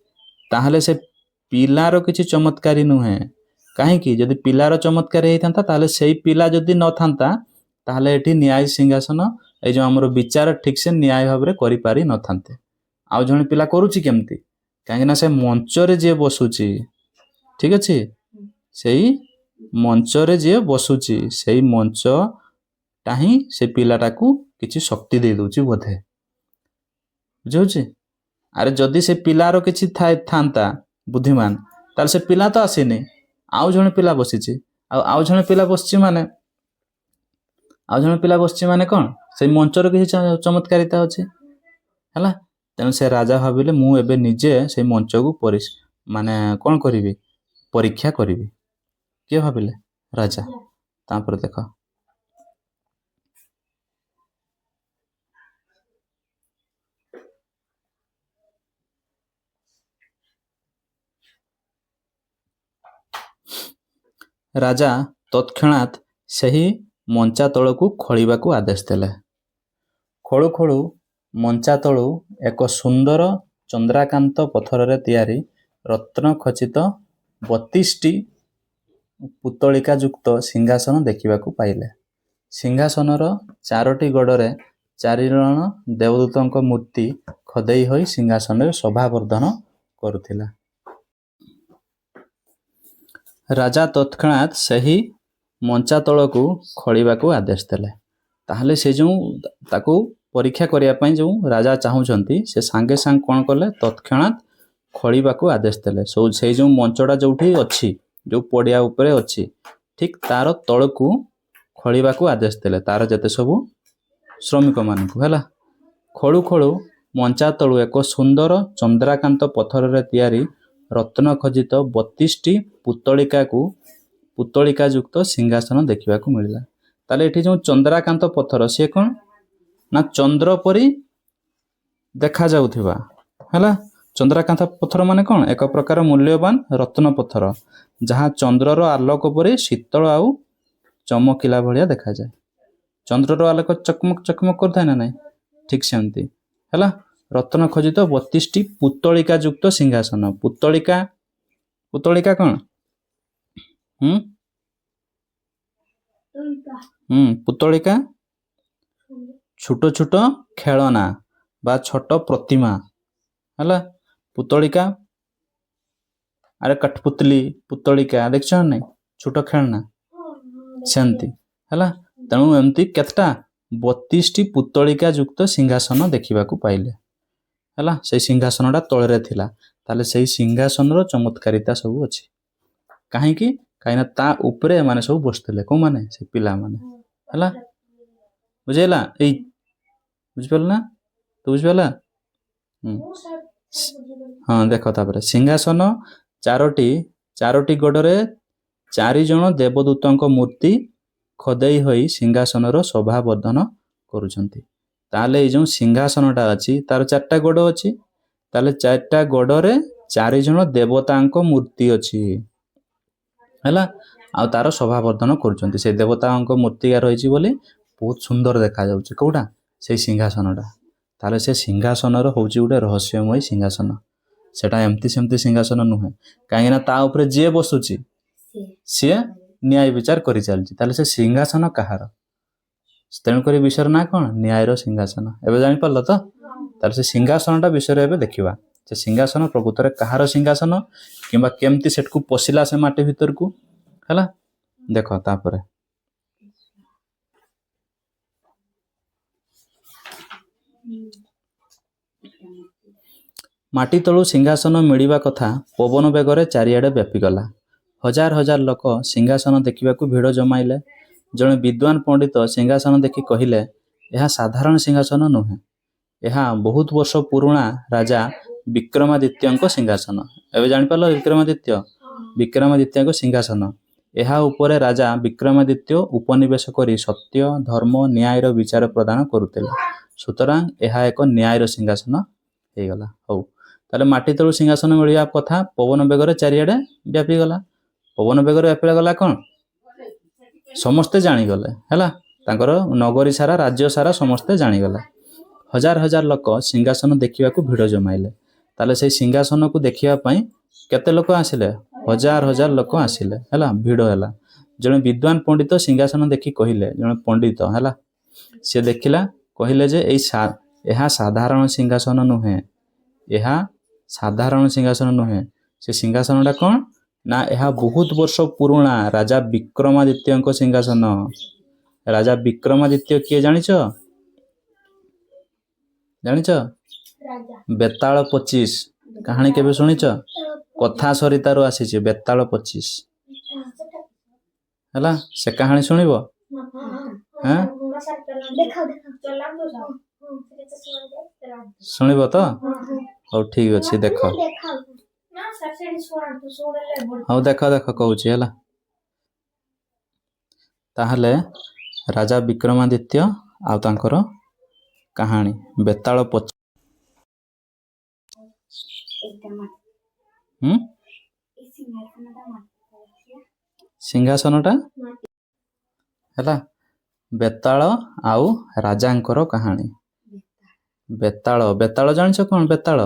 ତାହେଲେ ସେ ପିଲାର କିଛି ଚମତ୍କାରୀ ନୁହେଁ। କାହିଁକି? ଯଦି ପିଲାର ଚମତ୍କାରୀ ହେଇଥାନ୍ତା, ତାହେଲେ ସେଇ ପିଲା ଯଦି ନଥାନ୍ତା, ତାହେଲେ ଏଠି ନ୍ୟାୟ ସିଂହାସନ, ଏଇ ଯେଉଁ ଆମର ବିଚାର ଠିକ୍ ସେ ନ୍ୟାୟ ଭାବରେ କରିପାରି ନଥାନ୍ତେ। ଆଉ ଜଣେ ପିଲା କରୁଛି କେମିତି? କାହିଁକିନା ସେ ମଞ୍ଚରେ ଯିଏ ବସୁଛି, ଠିକ୍ ଅଛି, ସେଇ ମଞ୍ଚରେ ଯିଏ ବସୁଛି, ସେଇ ମଞ୍ଚଟା ହିଁ ସେ ପିଲାଟାକୁ କିଛି ଶକ୍ତି ଦେଇ ଦେଉଛି ବୋଧେ। ବୁଝାଉଛି? ଆରେ ଯଦି ସେ ପିଲାର କିଛି ଥାନ୍ତା ବୁଦ୍ଧିମାନ, ତାହେଲେ ସେ ପିଲା ତ ଆସିନି, ଆଉ ଜଣେ ପିଲା ବସିଛି। ଆଉ ଜଣେ ପିଲା ବସିଛି ମାନେ କ'ଣ ସେଇ ମଞ୍ଚର କିଛି ଚମତ୍କାରିତା ଅଛି ହେଲା। ତେଣୁ ସେ ରାଜା ଭାବିଲେ ମୁଁ ଏବେ ନିଜେ ସେଇ ମଞ୍ଚକୁ ମାନେ କ'ଣ କରିବି, ପରୀକ୍ଷା କରିବି। କିଏ ଭାବିଲେ? ରାଜା। ତାପରେ ଦେଖ, ରାଜା ତତ୍କ୍ଷଣାତ୍ ସେହି ମଞ୍ଚା ତଳକୁ ଖୋଳିବାକୁ ଆଦେଶ ଦେଲେ। ଖୋଳୁ ଖୋଳୁ ମଞ୍ଚା ତଳୁ ଏକ ସୁନ୍ଦର ଚନ୍ଦ୍ରାକାନ୍ତ ପଥରରେ ତିଆରି ରତ୍ନ ଖଚିତ 32ଟି ପୁତଳିକା ଯୁକ୍ତ ସିଂହାସନ ଦେଖିବାକୁ ପାଇଲେ। ସିଂହାସନର 4ଟି ଗଡ଼ରେ 4 ଜଣ ଦେବଦୂତଙ୍କ ମୂର୍ତ୍ତି ଖୋଦେଇ ହୋଇ ସିଂହାସନରେ ଶୋଭାବର୍ଦ୍ଧନ କରୁଥିଲା। ରାଜା ତତ୍କ୍ଷଣାତ୍ ସେହି ମଞ୍ଚା ତଳକୁ ଖୋଳିବାକୁ ଆଦେଶ ଦେଲେ। ତାହେଲେ ସେ ଯେଉଁ ତାକୁ ପରୀକ୍ଷା କରିବା ପାଇଁ ଯେଉଁ ରାଜା ଚାହୁଁଛନ୍ତି, ସେ ସାଙ୍ଗେ ସାଙ୍ଗେ କ'ଣ କଲେ? ତତ୍କ୍ଷଣାତ୍ ଖୋଳିବାକୁ ଆଦେଶ ଦେଲେ। ସେଇ ଯେଉଁ ମଞ୍ଚଟା ଯେଉଁଠି ଅଛି, ଯେଉଁ ପଡ଼ିଆ ଉପରେ ଅଛି, ଠିକ୍ ତାର ତଳକୁ ଖୋଳିବାକୁ ଆଦେଶ ଦେଲେ, ତାର ଯେତେ ସବୁ ଶ୍ରମିକମାନଙ୍କୁ ହେଲା। ଖୋଳୁ ଖୋଳୁ ମଞ୍ଚା ତଳୁ ଏକ ସୁନ୍ଦର ଚନ୍ଦ୍ରାକାନ୍ତ ପଥରରେ ତିଆରି ରତ୍ନ ଖଚିତ 32ଟି ପୁତଳିକା ଯୁକ୍ତ ସିଂହାସନ ଦେଖିବାକୁ ମିଳିଲା। ତାହେଲେ ଏଠି ଯେଉଁ ଚନ୍ଦ୍ରାକାନ୍ତ ପଥର, ସିଏ କ'ଣ ନା ଚନ୍ଦ୍ର ପରି ଦେଖାଯାଉଥିବା ହେଲା। ଚନ୍ଦ୍ରାକାନ୍ତ ପଥର ମାନେ କ'ଣ? ଏକ ପ୍ରକାର ମୂଲ୍ୟବାନ ରତ୍ନ ପଥର, ଯାହା ଚନ୍ଦ୍ରର ଆଲୋକ ପରି ଶୀତଳ ଆଉ ଚମକିଲା ଭଳିଆ ଦେଖାଯାଏ। ଚନ୍ଦ୍ରର ଆଲୋକ ଚକମକ ଚକମକ କରୁଥାଏ ନା ନାହିଁ? ଠିକ୍ ସେମିତି ହେଲା। ରତ୍ନ ଖଚିତ 32ଟି ପୁତଳିକା ଯୁକ୍ତ ସିଂହାସନ। ପୁତଳିକା କ'ଣ? ପୁତଳିକା ଛୋଟ ଛୋଟ ଖେଳନା ବା ଛୋଟ ପ୍ରତିମା ହେଲା। ପୁତଳିକା ଆରେ କଠପୁତଲି ପୁତଳିକା ଦେଖିଛ ନା ନାହିଁ? ଛୋଟ ଖେଳନା ସେମିତି ହେଲା। ତେଣୁ ଏମିତି କେତେଟା? 32ଟି ପୁତଳିକା ଯୁକ୍ତ ସିଂହାସନ ଦେଖିବାକୁ ପାଇଲେ ହେଲା। ସେଇ ସିଂହାସନଟା ତଳରେ ଥିଲା। ତାହେଲେ ସେଇ ସିଂହାସନର ଚମତ୍କାରିତା ସବୁ ଅଛି। କାହିଁକିନା ତା ଉପରେ ଏମାନେ ସବୁ ବସିଥିଲେ। କୋଉମାନେ? ସେ ପିଲାମାନେ ହେଲା। ବୁଝିଲା? ବୁଝିପାରିଲ ନା? ତୁ ବୁଝିପାରିଲା? ହଁ, ଦେଖ ତାପରେ ସିଂହାସନ 4ଟି ଗଡ଼ରେ 4 ଜଣ ଦେବଦୂତଙ୍କ ମୂର୍ତ୍ତି ଖୋଦେଇ ହୋଇ ସିଂହାସନର ଶୋଭାବର୍ଦ୍ଧନ କରୁଛନ୍ତି। ତାହେଲେ ଏଇ ଯେଉଁ ସିଂହାସନଟା ଅଛି, ତାର 4ଟା ଗଡ଼ ଅଛି। ତାହେଲେ 4ଟା ଗଡ଼ରେ 4 ଜଣ ଦେବତାଙ୍କ ମୂର୍ତ୍ତି ଅଛି ହେଲା। ଆଉ ତାର ଶୋଭାବର୍ଦ୍ଧନ କରୁଛନ୍ତି। ସେ ଦେବତାଙ୍କ ମୂର୍ତ୍ତିକା ରହିଛି ବୋଲି ବହୁତ ସୁନ୍ଦର ଦେଖାଯାଉଛି। କୋଉଟା? ସେଇ ସିଂହାସନଟା। ତାହେଲେ ସେ ସିଂହାସନର ହେଉଛି ଗୋଟେ ରହସ୍ୟମୟ ସିଂହାସନ। ସେଟା ଏମିତି ସେମିତି ସିଂହାସନ ନୁହେଁ। କାହିଁକିନା ତା ଉପରେ ଯିଏ ବସୁଛି ସିଏ ନ୍ୟାୟ ବିଚାର କରିଚାଲିଛି। ତାହେଲେ ସେ ସିଂହାସନ କାହାର? ତେଣୁକରି ବିଷୟର ନାଁ କ'ଣ? ନ୍ୟାୟର ସିଂହାସନ। ଏବେ ଜାଣିପାରିଲ ତ? ତାହେଲେ ସେ ସିଂହାସନଟା ବିଷୟରେ ଏବେ ଦେଖିବା। ସେ ସିଂହାସନ ପ୍ରକୃତରେ କାହାର ସିଂହାସନ, କିମ୍ବା କେମିତି ସେଠକୁ ପଶିଲା ସେ ମାଟି ଭିତରକୁ ହେଲା। ଦେଖ ତାପରେ ମାଟି ତଳୁ ସିଂହାସନ ମିଳିବା କଥା ପବନ ବେଗରେ ଚାରିଆଡ଼େ ବ୍ୟାପିଗଲା। ହଜାର ହଜାର ଲୋକ ସିଂହାସନ ଦେଖିବାକୁ ଭିଡ଼ ଜମାଇଲେ। ଜଣେ ବିଦ୍ୱାନ ପଣ୍ଡିତ ସିଂହାସନ ଦେଖି କହିଲେ, ଏହା ସାଧାରଣ ସିଂହାସନ ନୁହେଁ, ଏହା ବହୁତ ବର୍ଷ ପୁରୁଣା ରାଜା ବିକ୍ରମାଦିତ୍ୟଙ୍କ ସିଂହାସନ। ଏବେ ଜାଣିପାରିଲ? ବିକ୍ରମାଦିତ୍ୟଙ୍କ ସିଂହାସନ। ଏହା ଉପରେ ରାଜା ବିକ୍ରମାଦିତ୍ୟ ଉପନିବେଶ କରି ସତ୍ୟ, ଧର୍ମ, ନ୍ୟାୟର ବିଚାର ପ୍ରଦାନ କରୁଥିଲେ। ସୁତରାଂ ଏହା ଏକ ନ୍ୟାୟର ସିଂହାସନ ହେଇଗଲା। ହଉ, ତାହେଲେ ମାଟି ତଳୁ ସିଂହାସନ ମିଳିବା କଥା ପବନ ବେଗରେ ଚାରିଆଡ଼େ ବ୍ୟାପିଗଲା। ପବନ ବେଗରେ ବ୍ୟାପିଗଲା କ'ଣ? ସମସ୍ତେ ଜାଣିଗଲେ ହେଲା। ତାଙ୍କର ନଗରୀ ସାରା, ରାଜ୍ୟ ସାରା ସମସ୍ତେ ଜାଣିଗଲେ। ହଜାର ହଜାର ଲୋକ ସିଂହାସନ ଦେଖିବାକୁ ଭିଡ଼ ଜମାଇଲେ। ତାହେଲେ ସେଇ ସିଂହାସନକୁ ଦେଖିବା ପାଇଁ କେତେ ଲୋକ ଆସିଲେ? ହଜାର ହଜାର ଲୋକ ଆସିଲେ ହେଲା। ଭିଡ଼ ହେଲା। ଜଣେ ବିଦ୍ୱାନ ପଣ୍ଡିତ ସିଂହାସନ ଦେଖି କହିଲେ, ଜଣେ ପଣ୍ଡିତ ହେଲା, ସେ ଦେଖିଲା, କହିଲେ ଯେ ଏହା ସାଧାରଣ ସିଂହାସନ ନୁହେଁ। ଏହା ସାଧାରଣ ସିଂହାସନ ନୁହେଁ। ସେ ସିଂହାସନଟା କ'ଣ ନା ଏହା ବହୁତ ବର୍ଷ ପୁରୁଣା ରାଜା ବିକ୍ରମାଦିତ୍ୟଙ୍କ ସିଂହାସନ। ରାଜା ବିକ୍ରମାଦିତ୍ୟ କିଏ ଜାଣିଛ? ରାଜା ବେତାଳ 25 କାହାଣୀ କେବେ ଶୁଣିଛ? କଥା ସରିତାରୁ ଆସିଛି ବେତାଳ 25 ହେଲା ସେ କାହାଣୀ ଶୁଣିବ? ହଁ ଦେଖାଉ ଚଲାନ୍ତୁ ଶୁଣିବ ତ? ହଉ ଠିକ ଅଛି ଦେଖ ଦେଖାଉ ନା ସାର୍ ସେଠି ଶୁଣନ୍ତୁ ଶୁଣିଲେ ହଉ ଦେଖ କହୁଛି ହେଲା। ତାହେଲେ ରାଜା ବିକ୍ରମାଦିତ୍ୟ ଆଉ ତାଙ୍କର କାହାଣୀ ବେତାଳ 25 ସିଂହାସନଟା ହେଲା ବେତାଳ ଆଉ ରାଜାଙ୍କର କାହାଣୀ। ବେତାଳ ଜାଣିଛ କଣ ବେତାଳ?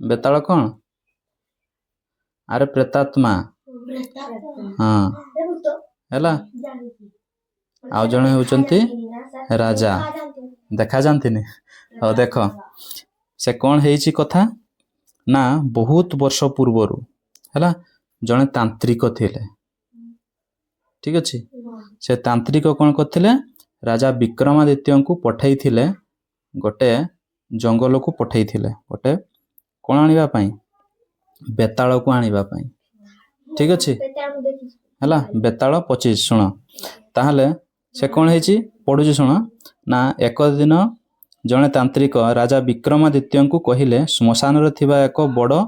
ବେତାଳ କଣ? ଆରେ ପ୍ରେତାତ୍ମା ହଁ ହେଲା। ଆଉ ଜଣେ ହଉଛନ୍ତି ରାଜା ଦେଖାଯାଆନ୍ତିନି। ହଉ ଦେଖ ସେ କଣ ହେଇଛି କଥା ନା ବହୁତ ବର୍ଷ ପୂର୍ବରୁ ହେଲା ଜଣେ ତାନ୍ତ୍ରିକ ଥିଲେ। ଠିକ ଅଛି ସେ ତାନ୍ତ୍ରିକ କଣ କରିଥିଲେ ରାଜା ବିକ୍ରମାଦିତ୍ୟଙ୍କୁ ପଠେଇଥିଲେ ଗୋଟେ ଜଙ୍ଗଲକୁ ପଠେଇଥିଲେ ଗୋଟେ କଣ ଆଣିବା ପାଇଁ ବେତାଳକୁ ଆଣିବା ପାଇଁ। ଠିକ ଅଛି ହେଲା ବେତାଳ 25 ଶୁଣ ତାହେଲେ ସେ କଣ ହେଇଛି ପଢୁଛି ଶୁଣ ନା ଏକ ଦିନ ଜଣେ ତାନ୍ତ୍ରିକ ରାଜା ବିକ୍ରମାଦିତ୍ୟଙ୍କୁ କହିଲେ ଶ୍ମଶାନରେ ଥିବା ଏକ ବଡ଼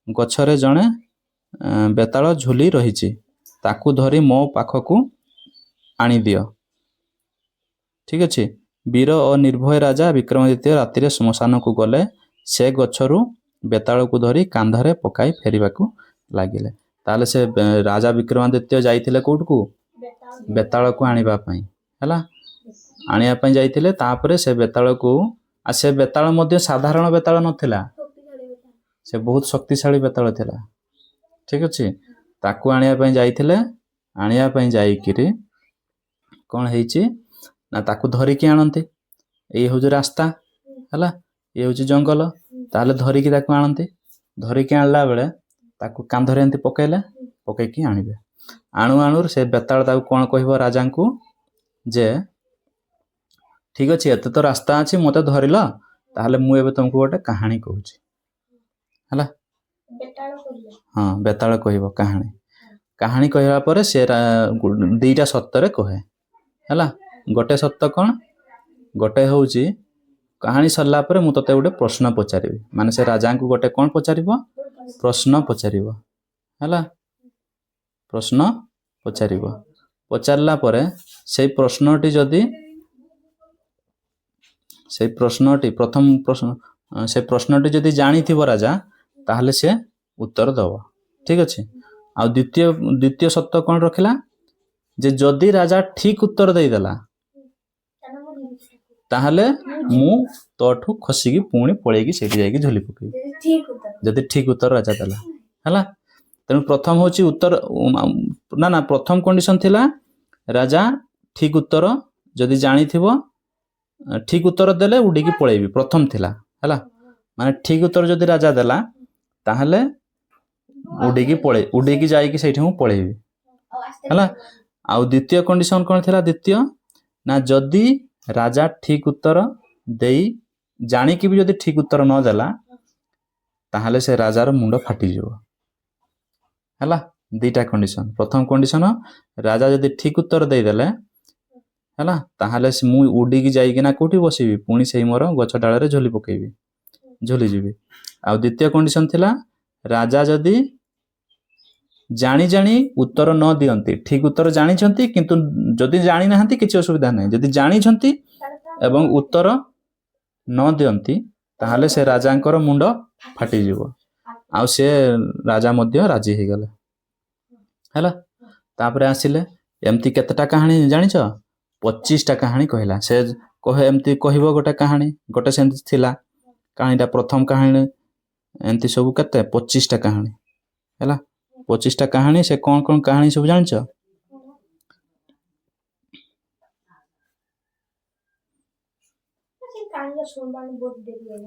ଗଛରେ ଜଣେ ବେତାଳ ଝୁଲି ରହିଛି ତାକୁ ଧରି ମୋ ପାଖକୁ ଆଣିଦିଅ। ଠିକ ଅଛି ବୀର ଓ ନିର୍ଭୟ ରାଜା ବିକ୍ରମାଦିତ୍ୟ ରାତିରେ ଶ୍ମଶାନକୁ ଗଲେ ସେ ଗଛରୁ ବେତାଳକୁ ଧରି କାନ୍ଧରେ ପକାଇ ଫେରିବାକୁ ଲାଗିଲେ। ତାହେଲେ ସେ ରାଜା ବିକ୍ରମାଦିତ୍ୟ ଯାଇଥିଲେ କୋଉଠକୁ ବେତାଳକୁ ଆଣିବା ପାଇଁ ହେଲା ଆଣିବା ପାଇଁ ଯାଇଥିଲେ। ତାପରେ ସେ ବେତାଳକୁ ସେ ବେତାଳ ମଧ୍ୟ ସାଧାରଣ ବେତାଳ ନଥିଲା ସେ ବହୁତ ଶକ୍ତିଶାଳୀ ବେତାଳ ଥିଲା। ଠିକ ଅଛି ତାକୁ ଆଣିବା ପାଇଁ ଯାଇଥିଲେ ଆଣିବା ପାଇଁ ଯାଇକିରି କଣ ହେଇଛି ନା ତାକୁ ଧରିକି ଆଣନ୍ତି। ଏଇ ହଉଛି ରାସ୍ତା ହେଲା ଇଏ ହଉଛି ଜଙ୍ଗଲ ତାହେଲେ ଧରିକି ତାକୁ ଆଣନ୍ତି। ଧରିକି ଆଣିଲା ବେଳେ ତାକୁ କାନ୍ଧରେ ଏମିତି ପକେଇକି ଆଣିବେ। ଆଣୁ ସେ ବେତାଳ ତାକୁ କଣ କହିବ ରାଜାଙ୍କୁ ଯେ ଠିକ ଅଛି ଏତେ ତ ରାସ୍ତା ଅଛି ମତେ ଧରିଲ ତାହେଲେ ମୁଁ ଏବେ ତମକୁ ଗୋଟେ କାହାଣୀ କହୁଛି ହେଲା। ହଁ ବେତାଳ କହିବ କାହାଣୀ କହିବା ପରେ ସେ ଦିଟା ସତ୍ୟରେ କହେ ହେଲା। ଗୋଟେ ସତ୍ୟ କଣ ଗୋଟେ ହଉଛି କାହାଣୀ ସରିଲା ପରେ ମୁଁ ତତେ ଗୋଟେ ପ୍ରଶ୍ନ ପଚାରିବି ମାନେ ସେ ରାଜାଙ୍କୁ ଗୋଟେ କଣ ପଚାରିବ ପ୍ରଶ୍ନ ପଚାରିବ ହେଲା। ପ୍ରଶ୍ନ ପଚାରିଲା ପରେ ସେଇ ପ୍ରଶ୍ନଟି ଯଦି ଜାଣିଥିବ ରାଜା ତାହେଲେ ସେ ଉତ୍ତର ଦବ। ଠିକ ଅଛି ଆଉ ଦ୍ୱିତୀୟ ସତ୍ୟ କଣ ରଖିଲା ଯେ ଯଦି ରାଜା ଠିକ ଉତ୍ତର ଦେଇଦେଲା ତାହେଲେ ମୁଁ ତୋଠୁ ଖସିକି ପୁଣି ପଳେଇକି ସେଇଠି ଯାଇକି ଝୁଲି ପକେଇବି ଯଦି ଠିକ ଉତ୍ତର ରାଜା ଦେଲା ହେଲା। ତେଣୁ ପ୍ରଥମ ହଉଛି ଉତ୍ତର ନା ପ୍ରଥମ କଣ୍ଡିସନ ଥିଲା ରାଜା ଠିକ ଉତ୍ତର ଯଦି ଜାଣିଥିବ ଠିକ ଉତ୍ତର ଦେଲେ ଉଡ଼ିକି ପଳେଇବି ପ୍ରଥମ ଥିଲା ହେଲା। ମାନେ ଠିକ ଉତ୍ତର ଯଦି ରାଜା ଦେଲା ତାହେଲେ ଉଡ଼ିକି ଯାଇକି ସେଇଠି ମୁଁ ପଳେଇବି ହେଲା। ଆଉ ଦ୍ୱିତୀୟ କଣ୍ଡିସନ କଣ ଥିଲା ଦ୍ୱିତୀୟ ନା ଯଦି ରାଜା ଠିକ ଉତ୍ତର ଦେଇ ଜାଣିକି ବି ଯଦି ଠିକ ଉତ୍ତର ନ ଦେଲା ତାହେଲେ ସେ ରାଜାର ମୁଣ୍ଡ ଫାଟିଯିବ ହେଲା। ଦିଟା କଣ୍ଡିସନ ପ୍ରଥମ କଣ୍ଡିସନ ରାଜା ଯଦି ଠିକ ଉତ୍ତର ଦେଇଦେଲେ ହେଲା ତାହେଲେ ମୁଁ ଉଡ଼ିକି ଯାଇକିନା କୋଉଠି ବସିବି ପୁଣି ସେଇ ମୋର ଗଛ ଡାଳରେ ଝୁଲିଯିବି। ଆଉ ଦ୍ୱିତୀୟ କଣ୍ଡିସନ ଥିଲା ରାଜା ଯଦି ଜାଣି ଉତ୍ତର ନ ଦିଅନ୍ତି ଠିକ ଉତ୍ତର ଜାଣିଛନ୍ତି କିନ୍ତୁ ଯଦି ଜାଣିନାହାନ୍ତି କିଛି ଅସୁବିଧା ନାହିଁ ଯଦି ଜାଣିଛନ୍ତି ଏବଂ ଉତ୍ତର ନ ଦିଅନ୍ତି ତାହେଲେ ସେ ରାଜାଙ୍କର ମୁଣ୍ଡ ଫାଟିଯିବ। ଆଉ ସେ ରାଜା ମଧ୍ୟ ରାଜି ହେଇଗଲେ ହେଲା। ତାପରେ ଆସିଲେ ଏମିତି କେତେଟା କାହାଣୀ ଜାଣିଛ 25ଟା କାହାଣୀ କହିଲା। ସେ ଏମିତି କହିବ ଗୋଟେ କାହାଣୀ ଗୋଟେ ସେମିତି ଥିଲା କାହାଣୀଟା ପ୍ରଥମ କାହାଣୀ ଏମିତି ସବୁ କେତେ 25ଟା କାହାଣୀ ହେଲା। 25ଟା କାହାଣୀ ସେ କଣ କାହାଣୀ ସବୁ ଜାଣିଛ?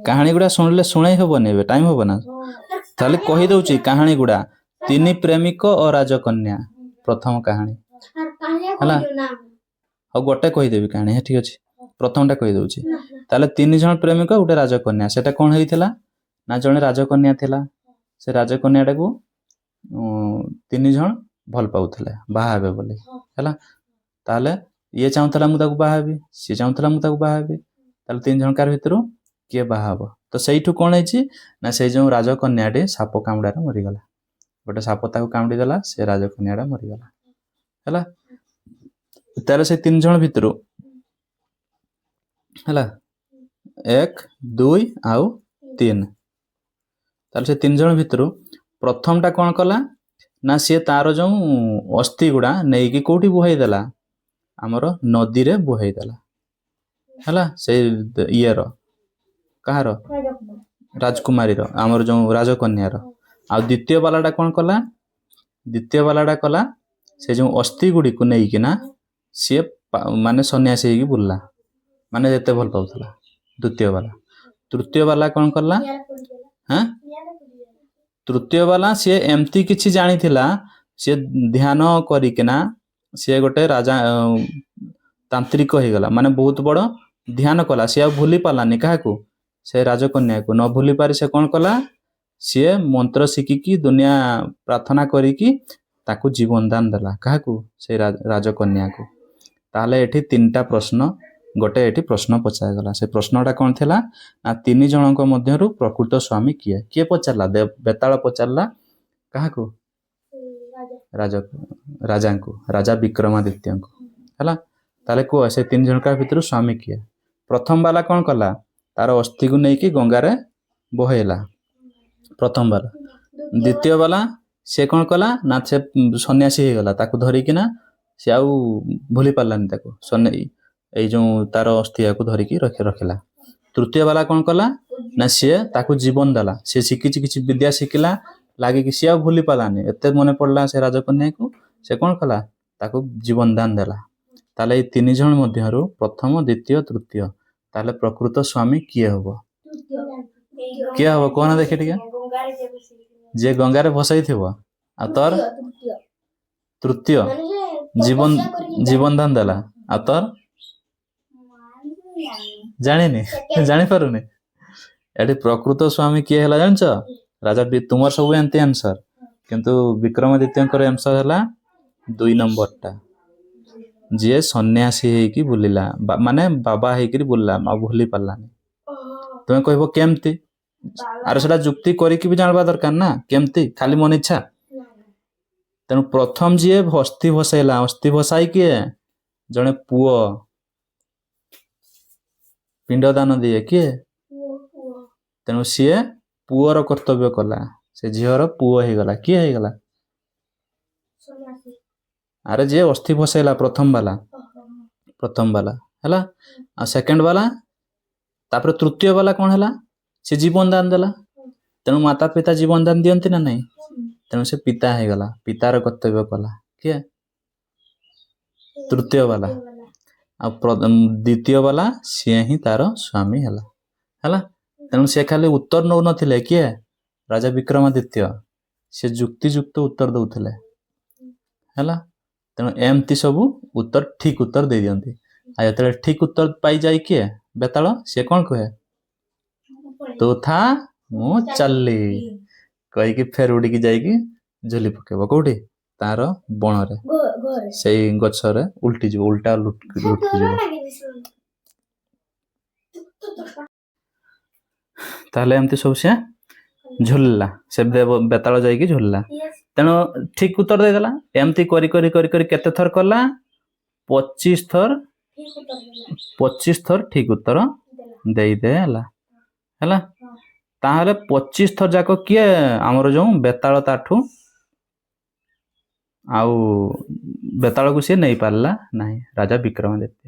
କାହାଣୀ ଗୁଡା ଶୁଣିଲେ ଶୁଣେଇ ହବନି ଏବେ ଟାଇମ ହବ ନା ତାହେଲେ କହିଦଉଛି କାହାଣୀ ଗୁଡା 3 ପ୍ରେମିକ ଓ ରାଜକନ୍ୟା ପ୍ରଥମ କାହାଣୀ ହେଲା। ଆଉ ଗୋଟେ କହିଦେବି କାହାଣୀ ଠିକ ଅଛି। ପ୍ରଥମଟା କହିଦେଉଛି। ତାହେଲେ 3 ଜଣ ପ୍ରେମିକ ଗୋଟେ ରାଜକନ୍ୟା, ସେଟା କ'ଣ ହେଇଥିଲା ନା ଜଣେ ରାଜକନ୍ୟା ଥିଲା। ସେ ରାଜକନ୍ୟାଟାକୁ 3 ଜଣ ଭଲ ପାଉଥିଲେ ବାହା ହେବେ ବୋଲି ହେଲା। ତାହେଲେ ଇଏ ଚାହୁଁଥିଲା ମୁଁ ତାକୁ ବାହା ହେବି, ସିଏ ଚାହୁଁଥିଲା ମୁଁ ତାକୁ ବାହା ହେବି। ତାହେଲେ 3 ଜଣକାର ଭିତରୁ କିଏ ବାହା ହବ? ତ ସେଇଠୁ କ'ଣ ହେଇଛି ନା ସେଇ ଯେଉଁ ରାଜକନ୍ୟାଟି ସାପ କାମୁଡ଼ାରେ ମରିଗଲା। ଗୋଟେ ସାପ ତାକୁ କାମୁଡ଼ି ଦେଲା, ସେ ରାଜକନ୍ୟାଟା ମରିଗଲା ହେଲା। ତାହେଲେ ସେ 3 ଜଣ ଭିତରୁ ହେଲା 1 2 ଆଉ 3, ତାହେଲେ ସେ 3 ଜଣ ଭିତରୁ ପ୍ରଥମଟା କ'ଣ କଲା ନା ସିଏ ତାର ଯେଉଁ ଅସ୍ଥି ଗୁଡ଼ା ନେଇକି କୋଉଠି ବୁହାଇ ଦେଲା? ଆମର ନଦୀରେ ବୁହାଇ ଦେଲା ହେଲା। ସେଇ ଇଏର କାହାର? ରାଜକୁମାରୀର, ଆମର ଯେଉଁ ରାଜକନ୍ୟାର। ଆଉ ଦ୍ୱିତୀୟ ବାଲାଟା କ'ଣ କଲା? ଦ୍ୱିତୀୟ ବାଲାଟା କଲା ସେ ଯେଉଁ ଅସ୍ଥି ଗୁଡ଼ିକୁ ନେଇକିନା ସିଏ ମାନେ ସନ୍ନ୍ୟାସୀ ହେଇକି ବୁଲିଲା, ମାନେ ଯେତେ ଭଲ ପାଉଥିଲା ଦ୍ୱିତୀୟ ବାଲା। ତୃତୀୟ ବାଲା କ'ଣ କଲା? ହାଁ ତୃତୀୟ ବାଲା ସିଏ ଏମିତି କିଛି ଜାଣିଥିଲା, ସିଏ ଧ୍ୟାନ କରିକିନା ସିଏ ଗୋଟେ ରାଜା ତାନ୍ତ୍ରିକ ହେଇଗଲା, ମାନେ ବହୁତ ବଡ଼ ଧ୍ୟାନ କଲା। ସିଏ ଆଉ ଭୁଲି ପାରିଲାନି କାହାକୁ? ସେ ରାଜକନ୍ୟାକୁ। ନ ଭୁଲି ପାରି ସେ କ'ଣ କଲା? ସିଏ ମନ୍ତ୍ର ଶିଖିକି ଦୁନିଆ ପ୍ରାର୍ଥନା କରିକି ତାକୁ ଜୀବନ ଦାନ ଦେଲା। କାହାକୁ? ସେ ରାଜକନ୍ୟାକୁ। ତାହେଲେ ଏଠି 3ଟା ପ୍ରଶ୍ନ, ଗୋଟେ ଏଠି ପ୍ରଶ୍ନ ପଚାରାଗଲା। ସେ ପ୍ରଶ୍ନଟା କ'ଣ ଥିଲା ନା 3 ଜଣଙ୍କ ମଧ୍ୟରୁ ପ୍ରକୃତ ସ୍ୱାମୀ କିଏ? କିଏ ପଚାରିଲା? ବେତାଳ ପଚାରିଲା କାହାକୁ? ରାଜାଙ୍କୁ, ରାଜା ବିକ୍ରମାଦିତ୍ୟଙ୍କୁ ହେଲା। ତାହେଲେ କୁହ ସେ 3 ଜଣଙ୍କ ଭିତରୁ ସ୍ୱାମୀ କିଏ? ପ୍ରଥମ ବାଲା କ'ଣ କଲା? ତାର ଅସ୍ଥିକୁ ନେଇକି ଗଙ୍ଗାରେ ବୋହେଇଲା, ପ୍ରଥମ ବାଲା। ଦ୍ୱିତୀୟ ବାଲା ସେ କ'ଣ କଲା ନା ସେ ସନ୍ନ୍ୟାସୀ ହେଇଗଲା, ତାକୁ ଧରିକିନା ସେ ଆଉ ଭୁଲି ପାରିଲାନି ତାକୁ, ଏଇ ଯେଉଁ ତାର ଅସ୍ଥିକୁ ଧରିକି ରଖିଲା। ତୃତୀୟ ବାଲା କ'ଣ କଲା ନା ସିଏ ତାକୁ ଜୀବନ ଦେଲା। ସିଏ ଶିଖିଛି, କିଛି ବିଦ୍ୟା ଶିଖିଲା ଲାଗିକି, ସିଏ ଆଉ ଭୁଲି ପାରିଲାନି। ଏତେ ମନେ ପଡ଼ିଲା ସେ ରାଜକନ୍ୟାକୁ, ସେ କ'ଣ କଲା? ତାକୁ ଜୀବନ ଦାନ ଦେଲା। ତାହେଲେ ଏଇ 3 ଜଣ ମଧ୍ୟରୁ ପ୍ରଥମ, ଦ୍ୱିତୀୟ, ତୃତୀୟ, ତାହେଲେ ପ୍ରକୃତ ସ୍ୱାମୀ କିଏ ହବ? କିଏ ହବ କହୁନା ଦେଖି ଟିକେ? ଯିଏ ଗଙ୍ଗାରେ ଭସାଇଥିବ। ଆଉ ତୋର? ତୃତୀୟ ଜୀବନ ଦାନ ଦେଲା। ଆଉ ତୋର? ଜାଣିନି, ଜାଣିପାରୁନି। ଏଠି ପ୍ରକୃତ ସ୍ୱାମୀ କିଏ ହେଲା ଜାଣିଛ? ରାଜା। ତୁମର ସବୁ ଏମିତି ଆନ୍ସର, କିନ୍ତୁ ବିକ୍ରମାଦିତ୍ୟଙ୍କର ଆନ୍ସର ହେଲା 2 ନମ୍ବରଟା, ଯିଏ ସନ୍ନ୍ୟାସୀ ହେଇକି ବୁଲିଲା, ମାନେ ବାବା ହେଇକିରି ବୁଲିଲା, ଆଉ ଭୁଲି ପାରିଲାନି। ତୁମେ କହିବ କେମିତି? ଆରେ ସେଟା ଯୁକ୍ତି କରିକି ବି ଜାଣିବା ଦରକାର ନା, କେମିତି ଖାଲି ମନ ଇଚ୍ଛା? ତେଣୁ ପ୍ରଥମ ଯିଏ ଅସ୍ଥି ଭସାଇଲା, ଅସ୍ଥି ଭସାଇ କିଏ? ଜଣେ ପୁଅ ପିଣ୍ଡ ଦାନ ଦିଏ, କିଏ? ତେଣୁ ସିଏ ପୁଅର କର୍ତ୍ତବ୍ୟ କଲା, ସେ ଝିଅର ପୁଅ ହେଇଗଲା। କିଏ ହେଇଗଲା? ଆରେ ଯିଏ ଅସ୍ଥି ଭସାଇଲା, ପ୍ରଥମ ବାଲା ହେଲା। ଆଉ ସେକେଣ୍ଡ ବାଲା, ତାପରେ ତୃତୀୟ ବାଲା କ'ଣ ହେଲା? ସେ ଜୀବନ ଦାନ ଦେଲା। ତେଣୁ ମାତା ପିତା ଜୀବନ ଦାନ ଦିଅନ୍ତି ନା ନାହିଁ? ତେଣୁ ସେ ପିତା ହେଇଗଲା, ପିତାର କର୍ତ୍ତବ୍ୟ କଲା। କିଏ? ତୃତୀୟ ବାଲା। ଆଉ ଦ୍ୱିତୀୟ ବାଲା ସିଏ ହିଁ ତାର ସ୍ୱାମୀ ହେଲା। ତେଣୁ ସେ ଖାଲି ଉତ୍ତର ନେଉନଥିଲେ, କିଏ? ରାଜା ବିକ୍ରମାଦିତ୍ୟ। ସେ ଯୁକ୍ତିଯୁକ୍ତ ଉତ୍ତର ଦେଉଥିଲେ ହେଲା। ତେଣୁ ଏମିତି ସବୁ ଉତ୍ତର, ଠିକ ଉତ୍ତର ଦେଇ ଦିଅନ୍ତି। ଆଉ ଯେତେବେଳେ ଠିକ ଉତ୍ତର ପାଇଯାଏ କିଏ? ବେତାଳ। ସିଏ କ'ଣ କୁହେ? ତୁ ଥା, ମୁଁ ଚାଲିଲି କହିକି ଫେର ଉଡ଼ିକି ଯାଇକି ଝୁଲି ପକେଇବ। କୋଉଠି? ତାର ବଣରେ, ସେଇ ଗଛରେ ଉଲ୍ଟିଯିବ, ଲୁଟିଯିବ। ତାହେଲେ ଏମିତି ସବୁ ସେ ଝୁଲିଲା, ସେ ବେତାଳ ଯାଇକି ଝୁଲିଲା। ତେଣୁ ଠିକ ଉତ୍ତର ଦେଇଦେଲା। ଏମିତି କରି କେତେ ଥର କଲା? 25 ଥର ଠିକ ଉତ୍ତର ଦେଇଦେଲା ହେଲା। ତାହେଲେ 25 ଥର ଯାକ କିଏ? ଆମର ଯେଉଁ ବେତାଳ, ତାଠୁ ଆଉ ବେତାଳକୁ ସିଏ ନେଇ ପାରିଲା ନାହିଁ, ରାଜା ବିକ୍ରମାଦିତ୍ୟ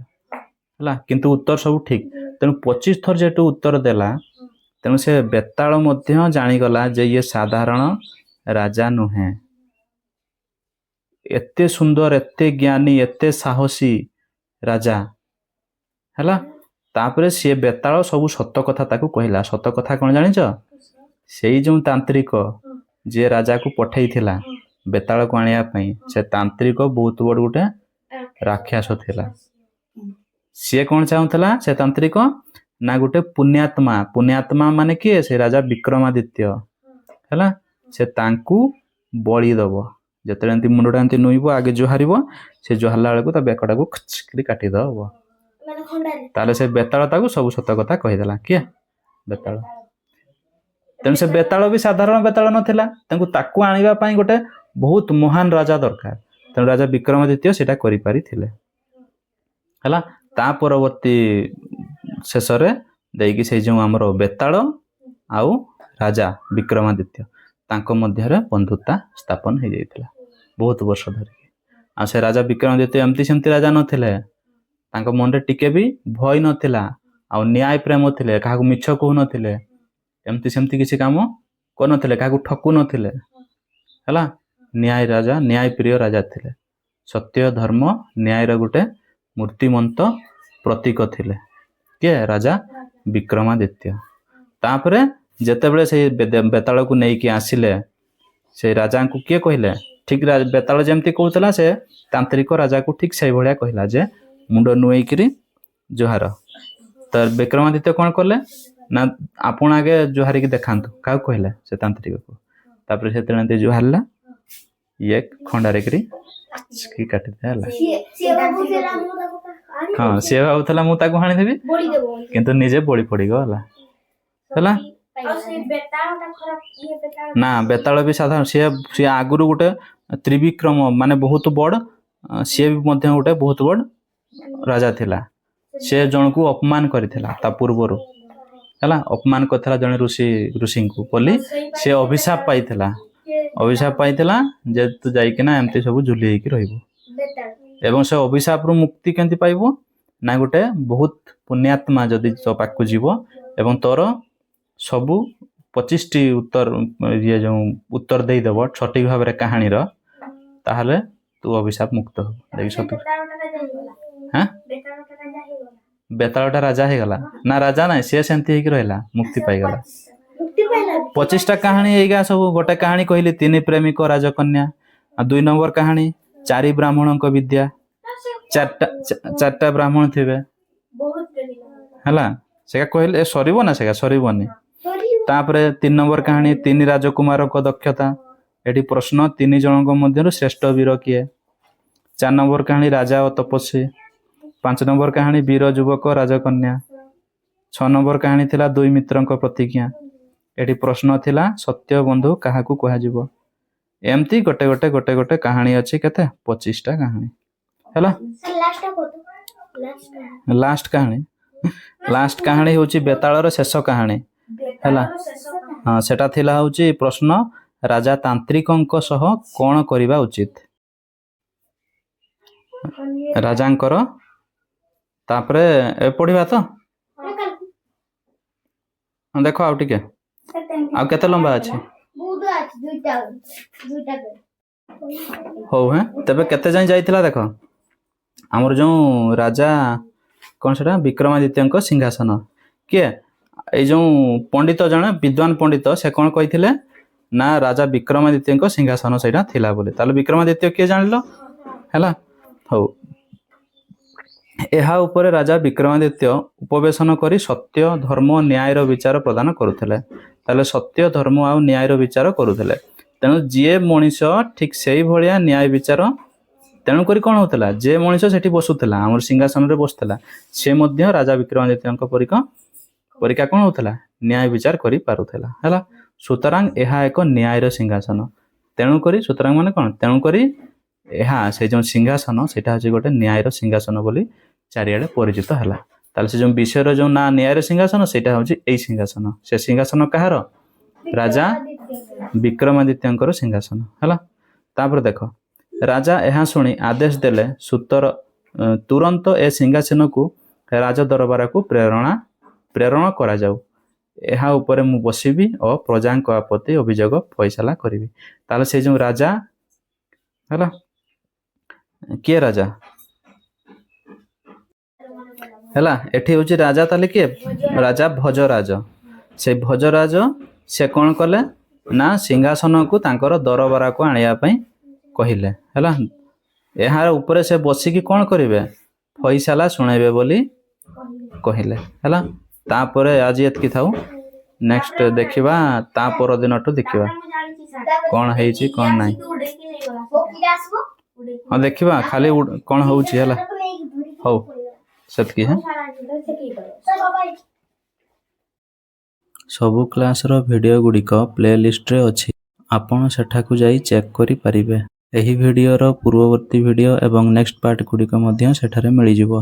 ହେଲା। କିନ୍ତୁ ଉତ୍ତର ସବୁ ଠିକ। ତେଣୁ 25 ଥର ଯେହେତୁ ଉତ୍ତର ଦେଲା, ତେଣୁ ସେ ବେତାଳ ମଧ୍ୟ ଜାଣିଗଲା ଯେ ଇଏ ସାଧାରଣ ରାଜା ନୁହେଁ। ଏତେ ସୁନ୍ଦର, ଏତେ ଜ୍ଞାନୀ, ଏତେ ସାହସୀ ରାଜା ହେଲା। ତାପରେ ସିଏ ବେତାଳ ସବୁ ସତ କଥା ତାକୁ କହିଲା। ସତ କଥା କ'ଣ ଜାଣିଛ? ସେଇ ଯେଉଁ ତାନ୍ତ୍ରିକ ଯିଏ ରାଜାକୁ ପଠେଇଥିଲା ବେତାଳକୁ ଆଣିବା ପାଇଁ, ସେ ତାନ୍ତ୍ରିକ ବହୁତ ବଡ଼ ଗୋଟେ ରାକ୍ଷସ ଥିଲା। ସିଏ କ'ଣ ଚାହୁଁଥିଲା ସେ ତାନ୍ତ୍ରିକ ନା ଗୋଟେ ପୁଣ୍ୟାତ୍ମା। ପୁଣ୍ୟାତ୍ମା ମାନେ କିଏ? ସେ ରାଜା ବିକ୍ରମାଦିତ୍ୟ ହେଲା। ସେ ତାଙ୍କୁ ବଳି ଦବ। ଯେତେବେଳେ ଏମିତି ମୁଣ୍ଡଟା ଏମିତି ନୁଇଁବ ଆଗେ ଜୁହାରିବ, ସେ ଜୁହାରିଲା ବେଳକୁ ତା ବେକଟାକୁ ଖଚ୍ କରି କାଟିଦବ। ମାନେ ଖଣ୍ଡାରେ ତାହେଲେ ସେ ବେତାଳ ତାକୁ ସବୁ ସତ କଥା କହିଦେଲା। କିଏ? ବେତାଳ। ତେଣୁ ସେ ବେତାଳ ବି ସାଧାରଣ ବେତାଳ ନଥିଲା। ତାକୁ ଆଣିବା ପାଇଁ ଗୋଟେ ବହୁତ ମହାନ ରାଜା ଦରକାର। ତେଣୁ ରାଜା ବିକ୍ରମାଦିତ୍ୟ ସେଇଟା କରିପାରିଥିଲେ ହେଲା। ତା ପରବର୍ତ୍ତୀ ଶେଷରେ ଦେଇକି ସେଇ ଯେଉଁ ଆମର ବେତାଳ ଆଉ ରାଜା ବିକ୍ରମାଦିତ୍ୟ ତାଙ୍କ ମଧ୍ୟରେ ବନ୍ଧୁତା ସ୍ଥାପନ ହେଇଯାଇଥିଲା ବହୁତ ବର୍ଷ ଧରିକି। ଆଉ ସେ ରାଜା ବିକ୍ରମାଦିତ୍ୟ ଏମିତି ସେମିତି ରାଜା ନଥିଲେ। ତାଙ୍କ ମନରେ ଟିକେ ବି ଭୟ ନଥିଲା। ଆଉ ନ୍ୟାୟ ପ୍ରେମ ଥିଲେ। କାହାକୁ ମିଛ କହୁନଥିଲେ। ଏମିତି ସେମିତି କିଛି କାମ କରୁନଥିଲେ। କାହାକୁ ଠକୁ ନଥିଲେ ହେଲା। ନ୍ୟାୟ ରାଜା, ନ୍ୟାୟ ପ୍ରିୟ ରାଜା ଥିଲେ। ସତ୍ୟ ଧର୍ମ ନ୍ୟାୟର ଗୋଟେ ମୂର୍ତ୍ତିମନ୍ତ ପ୍ରତୀକ ଥିଲେ। କିଏ? ରାଜା ବିକ୍ରମାଦିତ୍ୟ। ତାପରେ ଯେତେବେଳେ ସେଇ ବେତାଳକୁ ନେଇକି ଆସିଲେ, ସେ ରାଜାଙ୍କୁ କିଏ କହିଲେ? ଠିକ୍ ବେତାଳ ଯେମିତି କହୁଥିଲା ସେ ତାନ୍ତ୍ରିକ ରାଜାକୁ ଠିକ୍ ସେଇଭଳିଆ କହିଲା ଯେ ମୁଣ୍ଡ ନୁଏଇକିରି ଜୁହାର। ତ ବିକ୍ରମାଦିତ୍ୟ କ'ଣ କଲେ ନା ଆପଣ ଆଗେ ଜୁହାରିକି ଦେଖାନ୍ତୁ। କାହାକୁ କହିଲେ? ସେ ତାନ୍ତ୍ରିକକୁ। ତାପରେ ସେତେବେଳେ ଏମିତି ଜୁହାରିଲା, ଇଏ ଖଣ୍ଡାରେ କିରି କାଟିଦେ ହେଲା। ହଁ, ସିଏ ଭାବୁଥିଲା ମୁଁ ତାକୁ ହାଣିଦେବି, କିନ୍ତୁ ନିଜେ ବଳି ପଡ଼ିଗଲା ହେଲା। ନା ବେତାଳ ବି ସାଧାରଣ ସିଏ ଆଗରୁ ଗୋଟେ ତ୍ରିବିକ୍ରମ ମାନେ ବହୁତ ବଡ଼, ସିଏ ବି ମଧ୍ୟ ଗୋଟେ ବହୁତ ବଡ଼ ରାଜା ଥିଲା। ସେ ଜଣକୁ ଅପମାନ କରିଥିଲା ତା ପୂର୍ବରୁ ହେଲା। ଅପମାନ କରିଥିଲା ଜଣେ ଋଷିଙ୍କୁ ବୋଲି ସେ ଅଭିଶାପ ପାଇଥିଲା ଯେ ତୁ ଯାଇକିନା ଏମିତି ସବୁ ଝୁଲି ହେଇକି ରହିବୁ। ଏବଂ ସେ ଅଭିଶାପରୁ ମୁକ୍ତି କେମିତି ପାଇବ ନା ଗୋଟେ ବହୁତ ପୁଣ୍ୟାତ୍ମା ଯଦି ତୋ ପାଖକୁ ଯିବ ଏବଂ ତୋର ସବୁ 25ଟି ଉତ୍ତର ଦେଇଦେବ ସଠିକ୍ ଭାବରେ କାହାଣୀର, ତାହେଲେ ତୁ ଅଭିଶାପ ମୁକ୍ତ ହବୁ। ବେତାଳଟା ରାଜା ହେଇଗଲା ନା? ରାଜା ନାହିଁ, ସିଏ ସେମିତି ହେଇକି ରହିଲା, ମୁକ୍ତି ପାଇଗଲା। 25ଟା କାହାଣୀ ଏଇଗା ସବୁ। ଗୋଟେ କାହାଣୀ କହିଲି 3 ପ୍ରେମିକ ରାଜକନ୍ୟା। ଆଉ 2 ନମ୍ବର କାହାଣୀ 4 ବ୍ରାହ୍ମଣଙ୍କ ବିଦ୍ୟା। 4ଟା ବ୍ରାହ୍ମଣ ଥିବେ ହେଲା। ସେଟା କହିଲେ ସରିବ ନା? ସେଟା ସରିବନି। ତାପରେ 3 ନମ୍ବର କାହାଣୀ 3 ରାଜକୁମାରଙ୍କ ଦକ୍ଷତା। ଏଠି ପ୍ରଶ୍ନ 3 ଜଣଙ୍କ ମଧ୍ୟରୁ ଶ୍ରେଷ୍ଠ ବୀର କିଏ? 4 ନମ୍ବର କାହାଣୀ ରାଜା ଓ ତପସ୍ୱୀ। 5 ନମ୍ବର କାହାଣୀ ବୀର ଯୁବକ ରାଜକନ୍ୟା। 6 ନମ୍ବର କାହାଣୀ ଥିଲା 2 ମିତ୍ରଙ୍କ ପ୍ରତିଜ୍ଞା। ଏଠି ପ୍ରଶ୍ନ ଥିଲା ସତ୍ୟ ବନ୍ଧୁ କାହାକୁ କୁହାଯିବ। ଏମିତି ଗୋଟେ କାହାଣୀ ଅଛି। କେତେ? 25ଟା କାହାଣୀ ହେଲା। ଲାଷ୍ଟ କାହାଣୀ ହେଉଛି ବେତାଳର ଶେଷ କାହାଣୀ ହେଲା। ହଁ, ସେଟା ଥିଲା ହେଉଛି ପ୍ରଶ୍ନ ରାଜା ତାନ୍ତ୍ରିକଙ୍କ ସହ କ'ଣ କରିବା ଉଚିତ। ରାଜାଙ୍କର ତାପରେ ପଢିବା ତ ଦେଖ ଆଉ ଟିକେ। ଆଉ କେତେ ଲମ୍ବା ଅଛି? ହଉ ତେବେ କେତେ ଯାଏଁ ଯାଇଥିଲା ଦେଖ। ଆମର ଯେଉଁ ରାଜା କ'ଣ ସେଟା ବିକ୍ରମାଦିତ୍ୟଙ୍କ ସିଂହାସନ। କିଏ? ଏଇ ଯେଉଁ ପଣ୍ଡିତ ଜଣେ ବିଦ୍ୱାନ ପଣ୍ଡିତ ସେ କ'ଣ କହିଥିଲେ ନା ରାଜା ବିକ୍ରମାଦିତ୍ୟଙ୍କ ସିଂହାସନ ସେଇଟା ଥିଲା ବୋଲି। ତାହେଲେ ବିକ୍ରମାଦିତ୍ୟ କିଏ ଜାଣିଲ ହେଲା। ହଉ, ଏହା ଉପରେ ରାଜା ବିକ୍ରମାଦିତ୍ୟ ଉପବେଶନ କରି ସତ୍ୟ ଧର୍ମ ନ୍ୟାୟର ବିଚାର ପ୍ରଦାନ କରୁଥିଲେ। ତାହେଲେ ସତ୍ୟ ଧର୍ମ ଆଉ ନ୍ୟାୟର ବିଚାର କରୁଥିଲେ। ତେଣୁ ଯିଏ ମଣିଷ ଠିକ୍ ସେଇଭଳିଆ ନ୍ୟାୟ ବିଚାର, ତେଣୁକରି କ'ଣ ହେଉଥିଲା, ଯେ ମଣିଷ ସେଠି ବସୁଥିଲା ଆମର ସିଂହାସନରେ ବସୁଥିଲା ସେ ମଧ୍ୟ ରାଜା ବିକ୍ରମାଦିତ୍ୟଙ୍କ ପରିକା କ'ଣ ହେଉଥିଲା, ନ୍ୟାୟ ବିଚାର କରିପାରୁଥିଲା ହେଲା। ସୁତରାଂ ଏହା ଏକ ନ୍ୟାୟର ସିଂହାସନ। ସୁତରାଂ ମାନେ କ'ଣ? ତେଣୁକରି ଏହା ସେ ଯେଉଁ ସିଂହାସନ ସେଇଟା ହେଉଛି ଗୋଟେ ନ୍ୟାୟର ସିଂହାସନ ବୋଲି ଚାରିଆଡ଼େ ପରିଚିତ ହେଲା। ତାହେଲେ ସେ ଯେଉଁ ବିଷୟର ଯେଉଁ ନାଁ ନ୍ୟାୟର ସିଂହାସନ ସେଇଟା ହେଉଛି ଏଇ ସିଂହାସନ। ସେ ସିଂହାସନ କାହାର? ରାଜା ବିକ୍ରମାଦିତ୍ୟଙ୍କର ସିଂହାସନ ହେଲା। ତାପରେ ଦେଖ, ରାଜା ଏହା ଶୁଣି ଆଦେଶ ଦେଲେ ତୁରନ୍ତ ଏ ସିଂହାସନକୁ ରାଜ ଦରବାରକୁ ପ୍ରେରଣ କରାଯାଉ। ଏହା ଉପରେ ମୁଁ ବସିବି ଓ ପ୍ରଜାଙ୍କ ଆପତ୍ତି ଅଭିଯୋଗ ଫଇସଲା କରିବି। ତାହେଲେ ସେ ଯେଉଁ ରାଜା ହେଲା, କିଏ ରାଜା ହେଲା? ଏଠି ହେଉଛି ରାଜା ତାହେଲେ କିଏ? ରାଜା ଭୋଜରାଜ। ସେ ଭୋଜରାଜ ସେ କ'ଣ କଲେ ନା ସିଂହାସନକୁ ତାଙ୍କର ଦରବାରକୁ ଆଣିବା ପାଇଁ କହିଲେ ହେଲା। ଏହାର ଉପରେ ସେ ବସିକି କ'ଣ କରିବେ? ଫଇସାଲା ଶୁଣାଇବେ ବୋଲି କହିଲେ ହେଲା। ତାପରେ ଆଜି ଏତିକି ଥାଉ, ନେକ୍ସଟ ଦେଖିବା ତା ପରଦିନଠୁ ଦେଖିବା କ'ଣ ହେଇଛି କ'ଣ ନାହିଁ। ହଁ ଦେଖିବା ଖାଲି କ'ଣ ହେଉଛି ହେଲା। ହଉ ସେତିକି। ହଁ, ସବୁ କ୍ଲାସ୍ର ଭିଡ଼ିଓ ଗୁଡ଼ିକ ପ୍ଲେଲିଷ୍ଟରେ ଅଛି, ଆପଣ ସେଠାକୁ ଯାଇ ଚେକ୍ କରିପାରିବେ। ଏହି ଭିଡ଼ିଓର ପୂର୍ବବର୍ତ୍ତୀ ଭିଡ଼ିଓ ଏବଂ ନେକ୍ସଟ ପାର୍ଟ ଗୁଡ଼ିକ ମଧ୍ୟ ସେଠାରେ ମିଳିଯିବ।